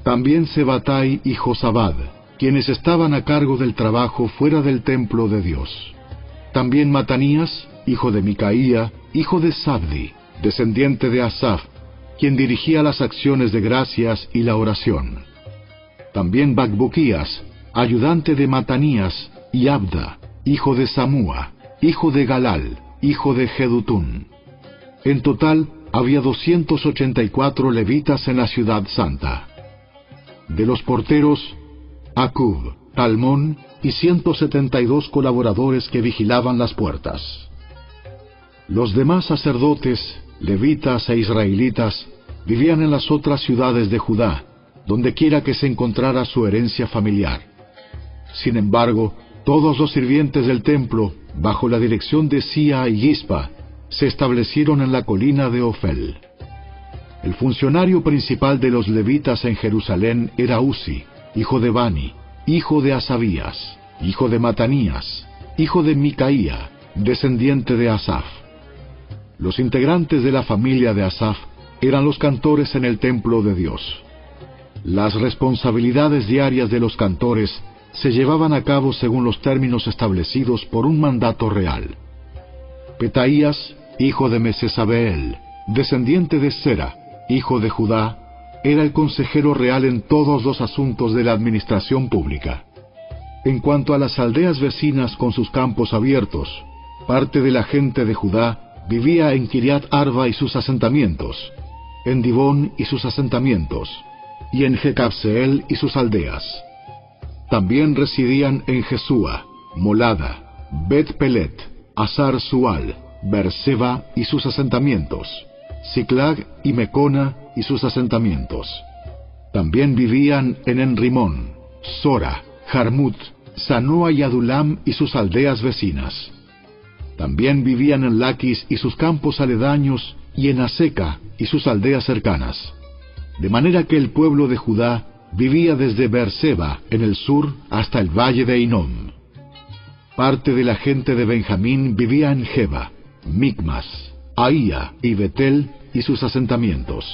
También Sebatai y Josabad, quienes estaban a cargo del trabajo fuera del templo de Dios. También Matanías, hijo de Micaía, hijo de Sabdi, descendiente de Asaf, quien dirigía las acciones de gracias y la oración. También Bacbuquías, ayudante de Matanías, y Abda, hijo de Samúa, hijo de Galal, hijo de Jedutún. En total había 284 levitas en la ciudad santa. De los porteros: Acub, Talmón y 172 colaboradores que vigilaban las puertas. Los demás sacerdotes, levitas e israelitas vivían en las otras ciudades de Judá, donde quiera que se encontrara su herencia familiar. Sin embargo, todos los sirvientes del templo, bajo la dirección de Sia y Gispa, se establecieron en la colina de Ofel. El funcionario principal de los levitas en Jerusalén era Uzi, hijo de Bani, hijo de Asabías, hijo de Matanías, hijo de Micaía, descendiente de Asaf. Los integrantes de la familia de Asaf eran los cantores en el templo de Dios. Las responsabilidades diarias de los cantores se llevaban a cabo según los términos establecidos por un mandato real. Petaías, hijo de Mesesabeel, descendiente de Sera, hijo de Judá, era el consejero real en todos los asuntos de la administración pública. En cuanto a las aldeas vecinas con sus campos abiertos, parte de la gente de Judá vivía en Kiriat Arba y sus asentamientos, en Dibón y sus asentamientos, y en Jecabseel y sus aldeas. También residían en Jesúa, Molada, Bet Pelet, Azar Sual, Berseba y sus asentamientos, Siclag y Mecona y sus asentamientos. También vivían en Enrimón, Sora, Jarmut, Sanoa y Adulam y sus aldeas vecinas. También vivían en Laquis y sus campos aledaños, y en Aseca y sus aldeas cercanas. De manera que el pueblo de Judá vivía desde Beerseba en el sur hasta el valle de Hinnom. Parte de la gente de Benjamín vivía en Geba, Micmas, Ahía y Betel y sus asentamientos.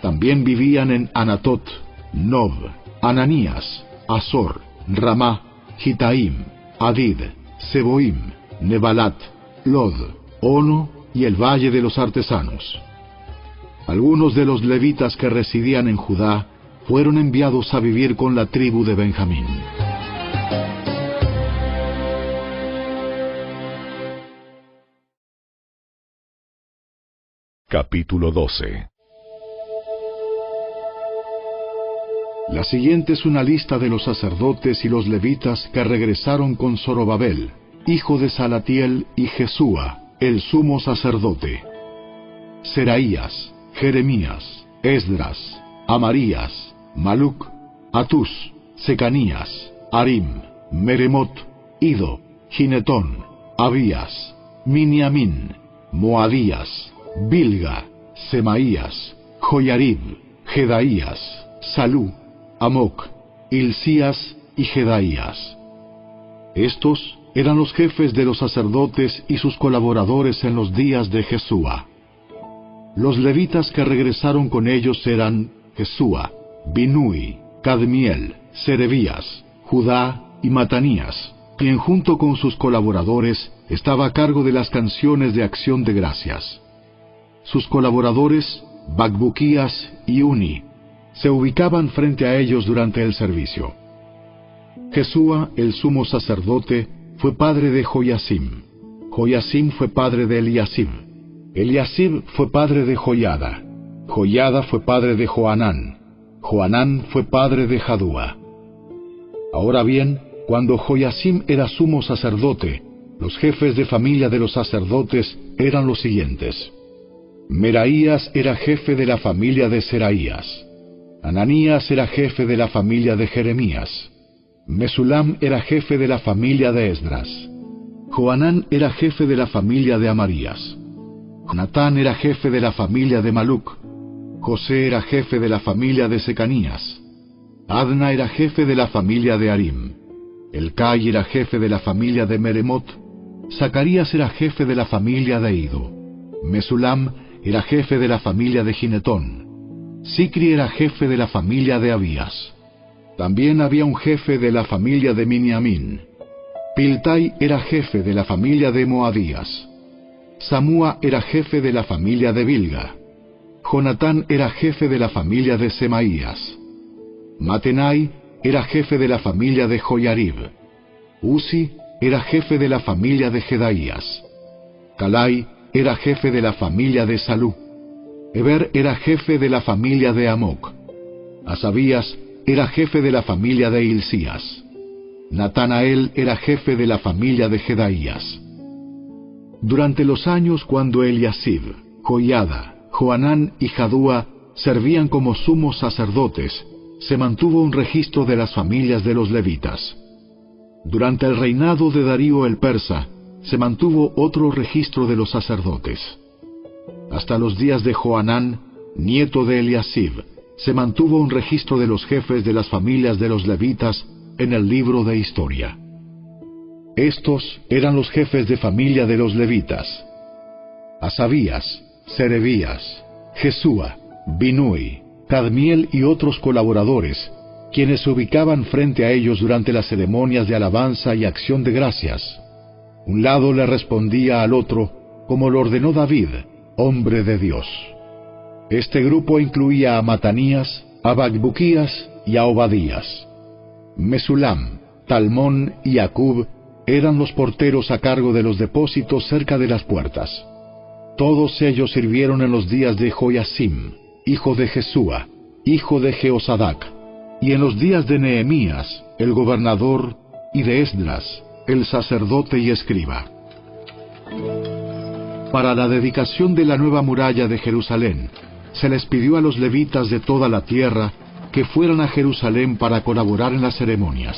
También vivían en Anatot, Nob, Ananías, Azor, Ramá, Gitaim, Adid, Seboim, Nebalat, Lod, Ono y el valle de los artesanos. Algunos de los levitas que residían en Judá fueron enviados a vivir con la tribu de Benjamín. Capítulo 12. La siguiente es una lista de los sacerdotes y los levitas que regresaron con Zorobabel, hijo de Salatiel, y Jesúa, el sumo sacerdote: Seraías, Jeremías, Esdras, Amarías, Maluc, Atus, Secanías, Arim, Meremot, Ido, Ginetón, Abías, Miniamín, Moadías, Bilga, Semaías, Joyarib, Jedaías, Salú, Amoc, Hilcías y Jedaías. Estos eran los jefes de los sacerdotes y sus colaboradores en los días de Jesúa. Los levitas que regresaron con ellos eran Jesúa, Binui, Cadmiel, Serebías, Judá y Matanías, quien junto con sus colaboradores estaba a cargo de las canciones de acción de gracias. Sus colaboradores, Bacbuquías y Uni, se ubicaban frente a ellos durante el servicio. Jesúa, el sumo sacerdote, fue padre de Joyasim. Joyasim fue padre de Eliasib. Eliasib fue padre de Joyada. Joyada fue padre de Joanán. Joanán fue padre de Jadúa. Ahora bien, cuando Joyasim era sumo sacerdote, los jefes de familia de los sacerdotes eran los siguientes: Meraías era jefe de la familia de Seraías. Ananías era jefe de la familia de Jeremías. Mesulam era jefe de la familia de Esdras. Joanán era jefe de la familia de Amarías. Natán era jefe de la familia de Maluc. José era jefe de la familia de Secanías. Adna era jefe de la familia de Arim. Elcai era jefe de la familia de Meremot. Zacarías era jefe de la familia de Ido. Mesulam era jefe de la familia de Ginetón. Sicri era jefe de la familia de Abías. También había un jefe de la familia de Miniamín. Piltai era jefe de la familia de Moadías. Samúa era jefe de la familia de Bilga. Jonatán era jefe de la familia de Semaías. Matenai era jefe de la familia de Joyarib. Uzi era jefe de la familia de Jedaías. Calai era jefe de la familia de Salú. Eber era jefe de la familia de Amoc. Asabías era jefe de la familia de Hilcías. Natanael era jefe de la familia de Jedaías. Durante los años cuando Eliasib, Joiada, Joanán y Jadúa servían como sumos sacerdotes, se mantuvo un registro de las familias de los levitas. Durante el reinado de Darío el persa, se mantuvo otro registro de los sacerdotes. Hasta los días de Joanán, nieto de Eliasib, se mantuvo un registro de los jefes de las familias de los levitas en el libro de historia. Estos eran los jefes de familia de los levitas: Asabías, Serebías, Jesúa, Binui, Cadmiel y otros colaboradores, quienes se ubicaban frente a ellos durante las ceremonias de alabanza y acción de gracias. Un lado le respondía al otro, como lo ordenó David, hombre de Dios. Este grupo incluía a Matanías, a Bacbuquías y a Obadías. Mesulam, Talmón y Acub eran los porteros a cargo de los depósitos cerca de las puertas. Todos ellos sirvieron en los días de Joyasim, hijo de Jesúa, hijo de Jeosadac, y en los días de Nehemías, el gobernador, y de Esdras, el sacerdote y escriba. Para la dedicación de la nueva muralla de Jerusalén, se les pidió a los levitas de toda la tierra que fueran a Jerusalén para colaborar en las ceremonias.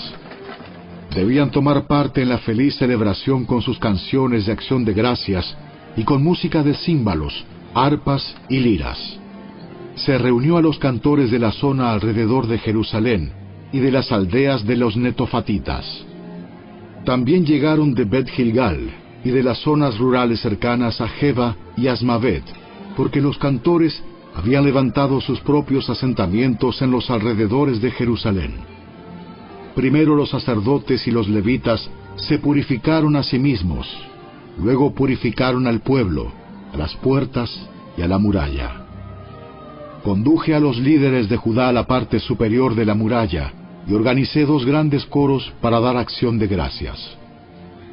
Debían tomar parte en la feliz celebración con sus canciones de acción de gracias y con música de címbalos, arpas y liras. Se reunió a los cantores de la zona alrededor de Jerusalén y de las aldeas de los netofatitas. También llegaron de Bet Gilgal y de las zonas rurales cercanas a Geba y Asmavet, porque los cantores habían levantado sus propios asentamientos en los alrededores de Jerusalén. Primero los sacerdotes y los levitas se purificaron a sí mismos, luego purificaron al pueblo, a las puertas y a la muralla. Conduje a los líderes de Judá a la parte superior de la muralla y organicé 2 grandes coros para dar acción de gracias.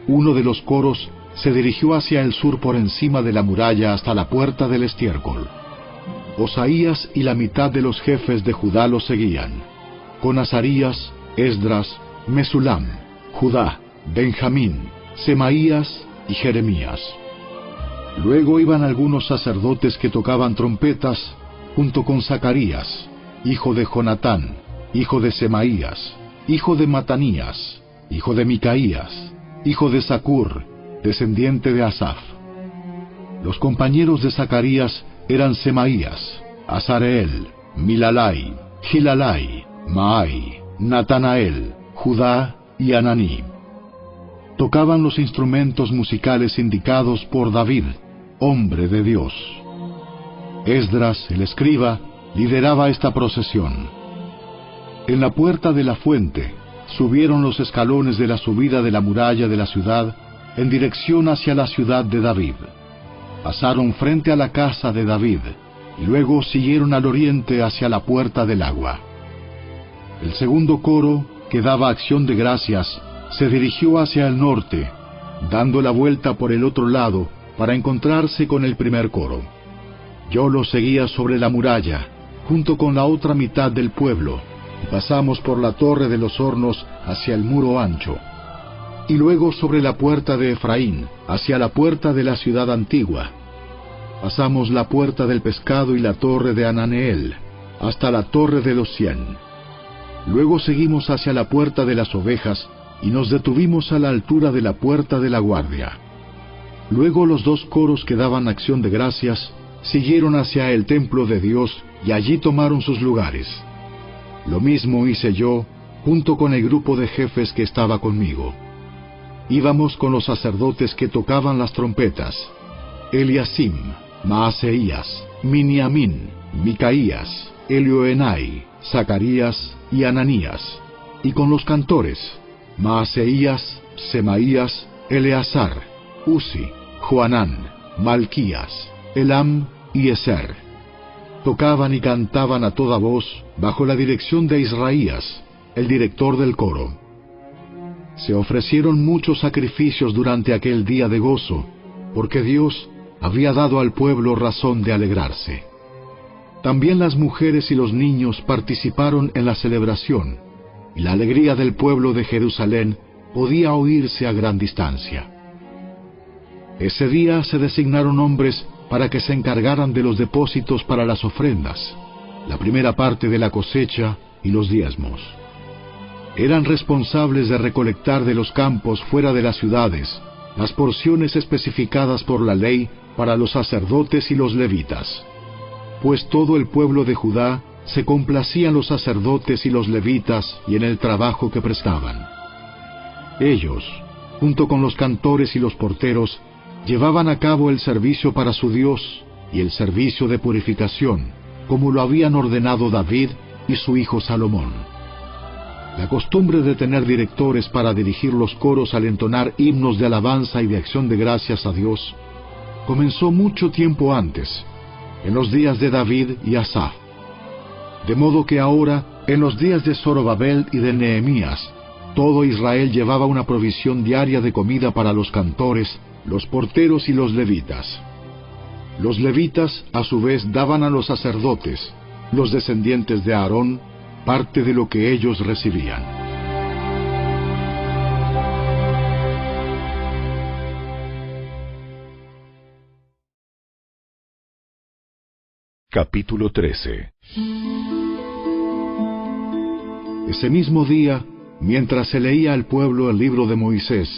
Uno de los coros se dirigió hacia el sur por encima de la muralla hasta la puerta del estiércol. Osaías y la mitad de los jefes de Judá lo seguían, con Azarías, Esdras, Mesulam, Judá, Benjamín, Semaías y Jeremías. Luego iban algunos sacerdotes que tocaban trompetas, junto con Zacarías, hijo de Jonatán, hijo de Semaías, hijo de Matanías, hijo de Micaías, hijo de Zacur, descendiente de Asaf. Los compañeros de Zacarías eran Semaías, Azareel, Milalai, Gilalai, Maai, Natanael, Judá y Ananí. Tocaban los instrumentos musicales indicados por David, hombre de Dios. Esdras, el escriba, lideraba esta procesión. En la puerta de la fuente subieron los escalones de la subida de la muralla de la ciudad en dirección hacia la ciudad de David. Pasaron frente a la casa de David y luego siguieron al oriente hacia la puerta del agua. El segundo coro, que daba acción de gracias, se dirigió hacia el norte, dando la vuelta por el otro lado para encontrarse con el primer coro. Yo lo seguía sobre la muralla, junto con la otra mitad del pueblo, y pasamos por la torre de los hornos hacia el muro ancho, y luego sobre la puerta de Efraín, hacia la puerta de la ciudad antigua. Pasamos la puerta del pescado y la torre de Ananeel, hasta la torre de los 100. Luego seguimos hacia la puerta de las ovejas, y nos detuvimos a la altura de la puerta de la guardia. Luego los 2 coros que daban acción de gracias siguieron hacia el templo de Dios y allí tomaron sus lugares. Lo mismo hice yo, junto con el grupo de jefes que estaba conmigo. Íbamos con los sacerdotes que tocaban las trompetas: Eliasim, Maaseías, Miniamín, Micaías, Elioenai, Zacarías y Ananías, y con los cantores: Maaseías, Semaías, Eleazar, Uzi, Joanán, Malquías, Elam y Eser. Tocaban y cantaban a toda voz bajo la dirección de Israías, el director del coro. Se ofrecieron muchos sacrificios durante aquel día de gozo, porque Dios había dado al pueblo razón de alegrarse. También las mujeres y los niños participaron en la celebración, y la alegría del pueblo de Jerusalén podía oírse a gran distancia. Ese día se designaron hombres para que se encargaran de los depósitos para las ofrendas, la primera parte de la cosecha y los diezmos. Eran responsables de recolectar de los campos fuera de las ciudades las porciones especificadas por la ley para los sacerdotes y los levitas, pues todo el pueblo de Judá se complacía en los sacerdotes y los levitas y en el trabajo que prestaban. Ellos, junto con los cantores y los porteros, llevaban a cabo el servicio para su Dios y el servicio de purificación, como lo habían ordenado David y su hijo Salomón. La costumbre de tener directores para dirigir los coros al entonar himnos de alabanza y de acción de gracias a Dios comenzó mucho tiempo antes, en los días de David y Asaf. De modo que ahora, en los días de Zorobabel y de Nehemías, todo Israel llevaba una provisión diaria de comida para los cantores, los porteros y los levitas. Los levitas, a su vez, daban a los sacerdotes, los descendientes de Aarón, parte de lo que ellos recibían. Capítulo 13. Ese mismo día, mientras se leía al pueblo el libro de Moisés,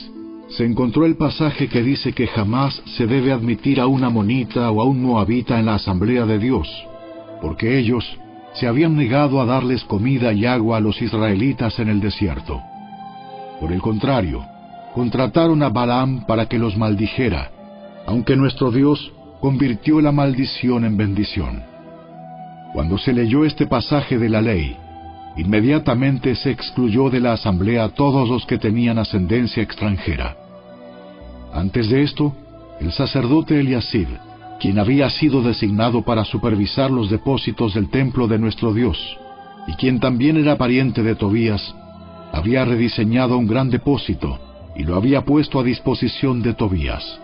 se encontró el pasaje que dice que jamás se debe admitir a un amonita o a un moabita en la asamblea de Dios, porque ellos se habían negado a darles comida y agua a los israelitas en el desierto. Por el contrario, contrataron a Balaam para que los maldijera, aunque nuestro Dios convirtió la maldición en bendición. Cuando se leyó este pasaje de la ley, inmediatamente se excluyó de la asamblea a todos los que tenían ascendencia extranjera. Antes de esto, el sacerdote Eliasib, quien había sido designado para supervisar los depósitos del templo de nuestro Dios, y quien también era pariente de Tobías, había rediseñado un gran depósito y lo había puesto a disposición de Tobías.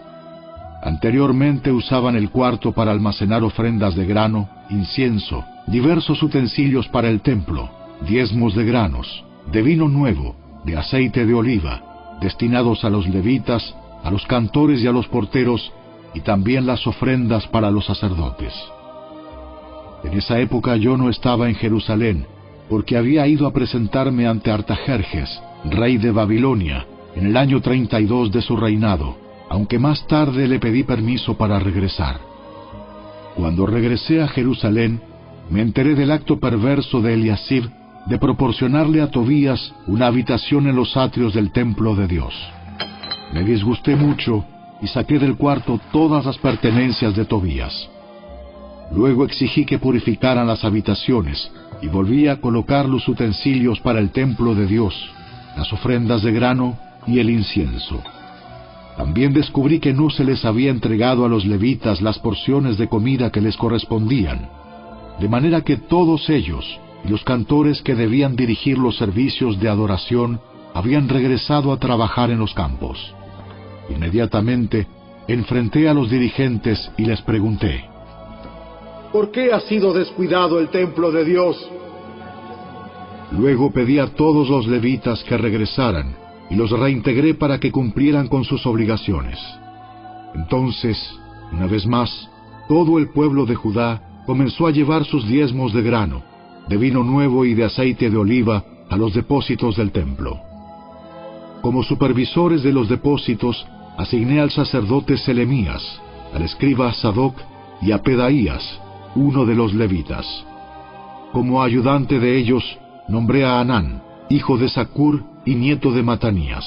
Anteriormente usaban el cuarto para almacenar ofrendas de grano, incienso, diversos utensilios para el templo, diezmos de granos, de vino nuevo, de aceite de oliva, destinados a los levitas, a los cantores y a los porteros, y también las ofrendas para los sacerdotes. En esa época yo no estaba en Jerusalén, porque había ido a presentarme ante Artajerjes, rey de Babilonia, en el año 32 de su reinado, aunque más tarde le pedí permiso para regresar. Cuando regresé a Jerusalén, me enteré del acto perverso de Eliasib de proporcionarle a Tobías una habitación en los atrios del templo de Dios. Me disgusté mucho y saqué del cuarto todas las pertenencias de Tobías. Luego exigí que purificaran las habitaciones y volví a colocar los utensilios para el templo de Dios, las ofrendas de grano y el incienso. También descubrí que no se les había entregado a los levitas las porciones de comida que les correspondían, de manera que todos ellos y los cantores que debían dirigir los servicios de adoración habían regresado a trabajar en los campos. Inmediatamente enfrenté a los dirigentes y les pregunté: ¿por qué ha sido descuidado el templo de Dios? Luego pedí a todos los levitas que regresaran y los reintegré para que cumplieran con sus obligaciones. Entonces, una vez más, todo el pueblo de Judá comenzó a llevar sus diezmos de grano, de vino nuevo y de aceite de oliva a los depósitos del templo. Como supervisores de los depósitos, asigné al sacerdote Selemías, al escriba Sadoc y a Pedaías, uno de los levitas. Como ayudante de ellos, nombré a Hanán, hijo de Zacur y nieto de Matanías.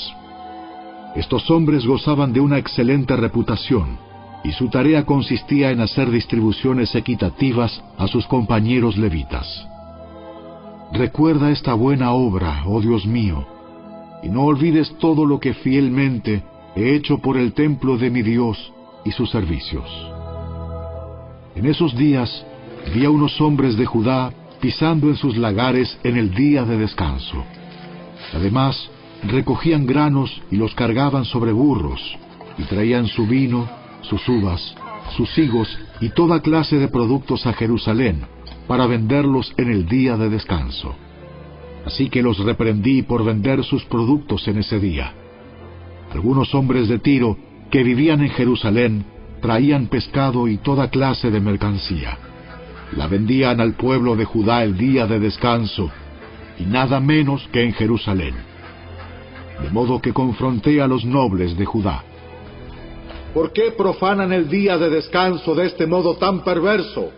Estos hombres gozaban de una excelente reputación, y su tarea consistía en hacer distribuciones equitativas a sus compañeros levitas. Recuerda esta buena obra, oh Dios mío, y no olvides todo lo que fielmente he hecho por el templo de mi Dios y sus servicios. En esos días vi a unos hombres de Judá pisando en sus lagares en el día de descanso. Además, recogían granos y los cargaban sobre burros, y traían su vino, sus uvas, sus higos y toda clase de productos a Jerusalén, para venderlos en el día de descanso. Así que los reprendí por vender sus productos en ese día. Algunos hombres de Tiro, que vivían en Jerusalén, traían pescado y toda clase de mercancía. La vendían al pueblo de Judá el día de descanso, y nada menos que en Jerusalén. De modo que confronté a los nobles de Judá. ¿Por qué profanan el día de descanso de este modo tan perverso?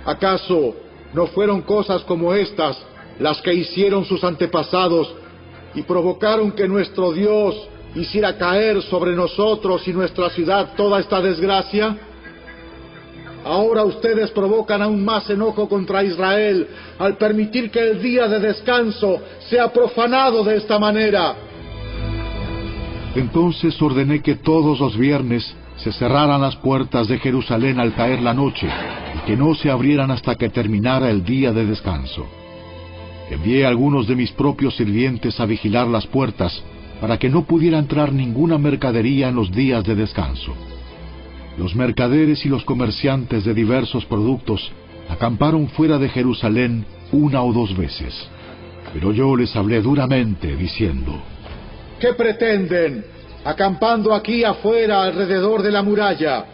¿Acaso no fueron cosas como estas las que hicieron sus antepasados y provocaron que nuestro Dios hiciera caer sobre nosotros y nuestra ciudad toda esta desgracia? Ahora ustedes provocan aún más enojo contra Israel al permitir que el día de descanso sea profanado de esta manera. Entonces ordené que todos los viernes se cerraran las puertas de Jerusalén al caer la noche, y que no se abrieran hasta que terminara el día de descanso. Envié a algunos de mis propios sirvientes a vigilar las puertas, para que no pudiera entrar ninguna mercadería en los días de descanso. Los mercaderes y los comerciantes de diversos productos acamparon fuera de Jerusalén 1 o 2 veces. Pero yo les hablé duramente, diciendo: ¿qué pretenden, acampando aquí afuera alrededor de la muralla?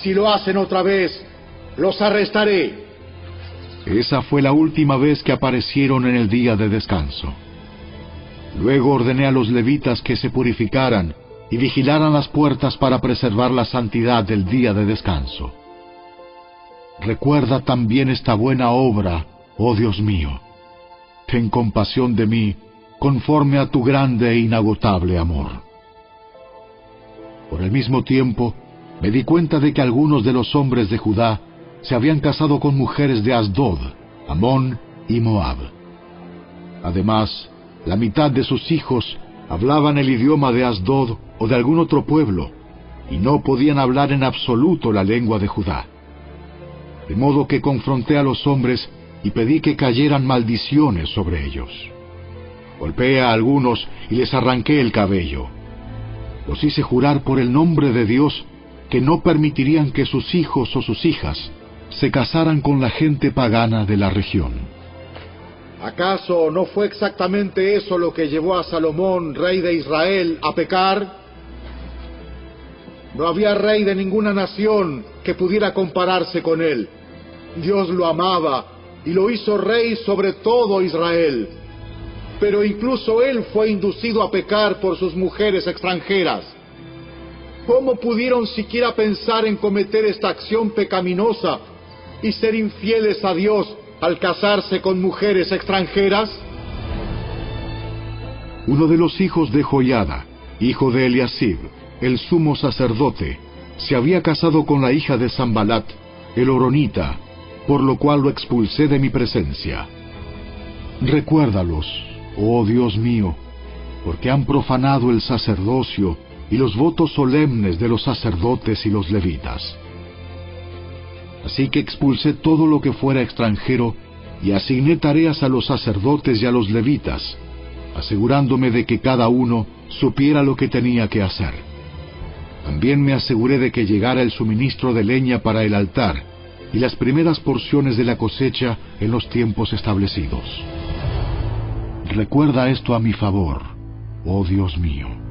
Si lo hacen otra vez, los arrestaré. Esa fue la última vez que aparecieron en el día de descanso. Luego ordené a los levitas que se purificaran y vigilaran las puertas para preservar la santidad del día de descanso. Recuerda también esta buena obra, oh Dios mío. Ten compasión de mí, conforme a tu grande e inagotable amor. Por el mismo tiempo, me di cuenta de que algunos de los hombres de Judá se habían casado con mujeres de Asdod, Amón y Moab. Además, la mitad de sus hijos hablaban el idioma de Asdod o de algún otro pueblo, y no podían hablar en absoluto la lengua de Judá. De modo que confronté a los hombres y pedí que cayeran maldiciones sobre ellos. Golpeé a algunos y les arranqué el cabello. Los hice jurar por el nombre de Dios que no permitirían que sus hijos o sus hijas se casaran con la gente pagana de la región. ¿Acaso no fue exactamente eso lo que llevó a Salomón, rey de Israel, a pecar? No había rey de ninguna nación que pudiera compararse con él. Dios lo amaba y lo hizo rey sobre todo Israel. Pero incluso él fue inducido a pecar por sus mujeres extranjeras. ¿Cómo pudieron siquiera pensar en cometer esta acción pecaminosa y ser infieles a Dios al casarse con mujeres extranjeras? Uno de los hijos de Joiada, hijo de Eliasib, el sumo sacerdote, se había casado con la hija de Sambalat, el horonita, por lo cual lo expulsé de mi presencia. Recuérdalos, oh Dios mío, porque han profanado el sacerdocio y los votos solemnes de los sacerdotes y los levitas. Así que expulsé todo lo que fuera extranjero y asigné tareas a los sacerdotes y a los levitas, asegurándome de que cada uno supiera lo que tenía que hacer. También me aseguré de que llegara el suministro de leña para el altar y las primeras porciones de la cosecha en los tiempos establecidos. Recuerda esto a mi favor, oh Dios mío.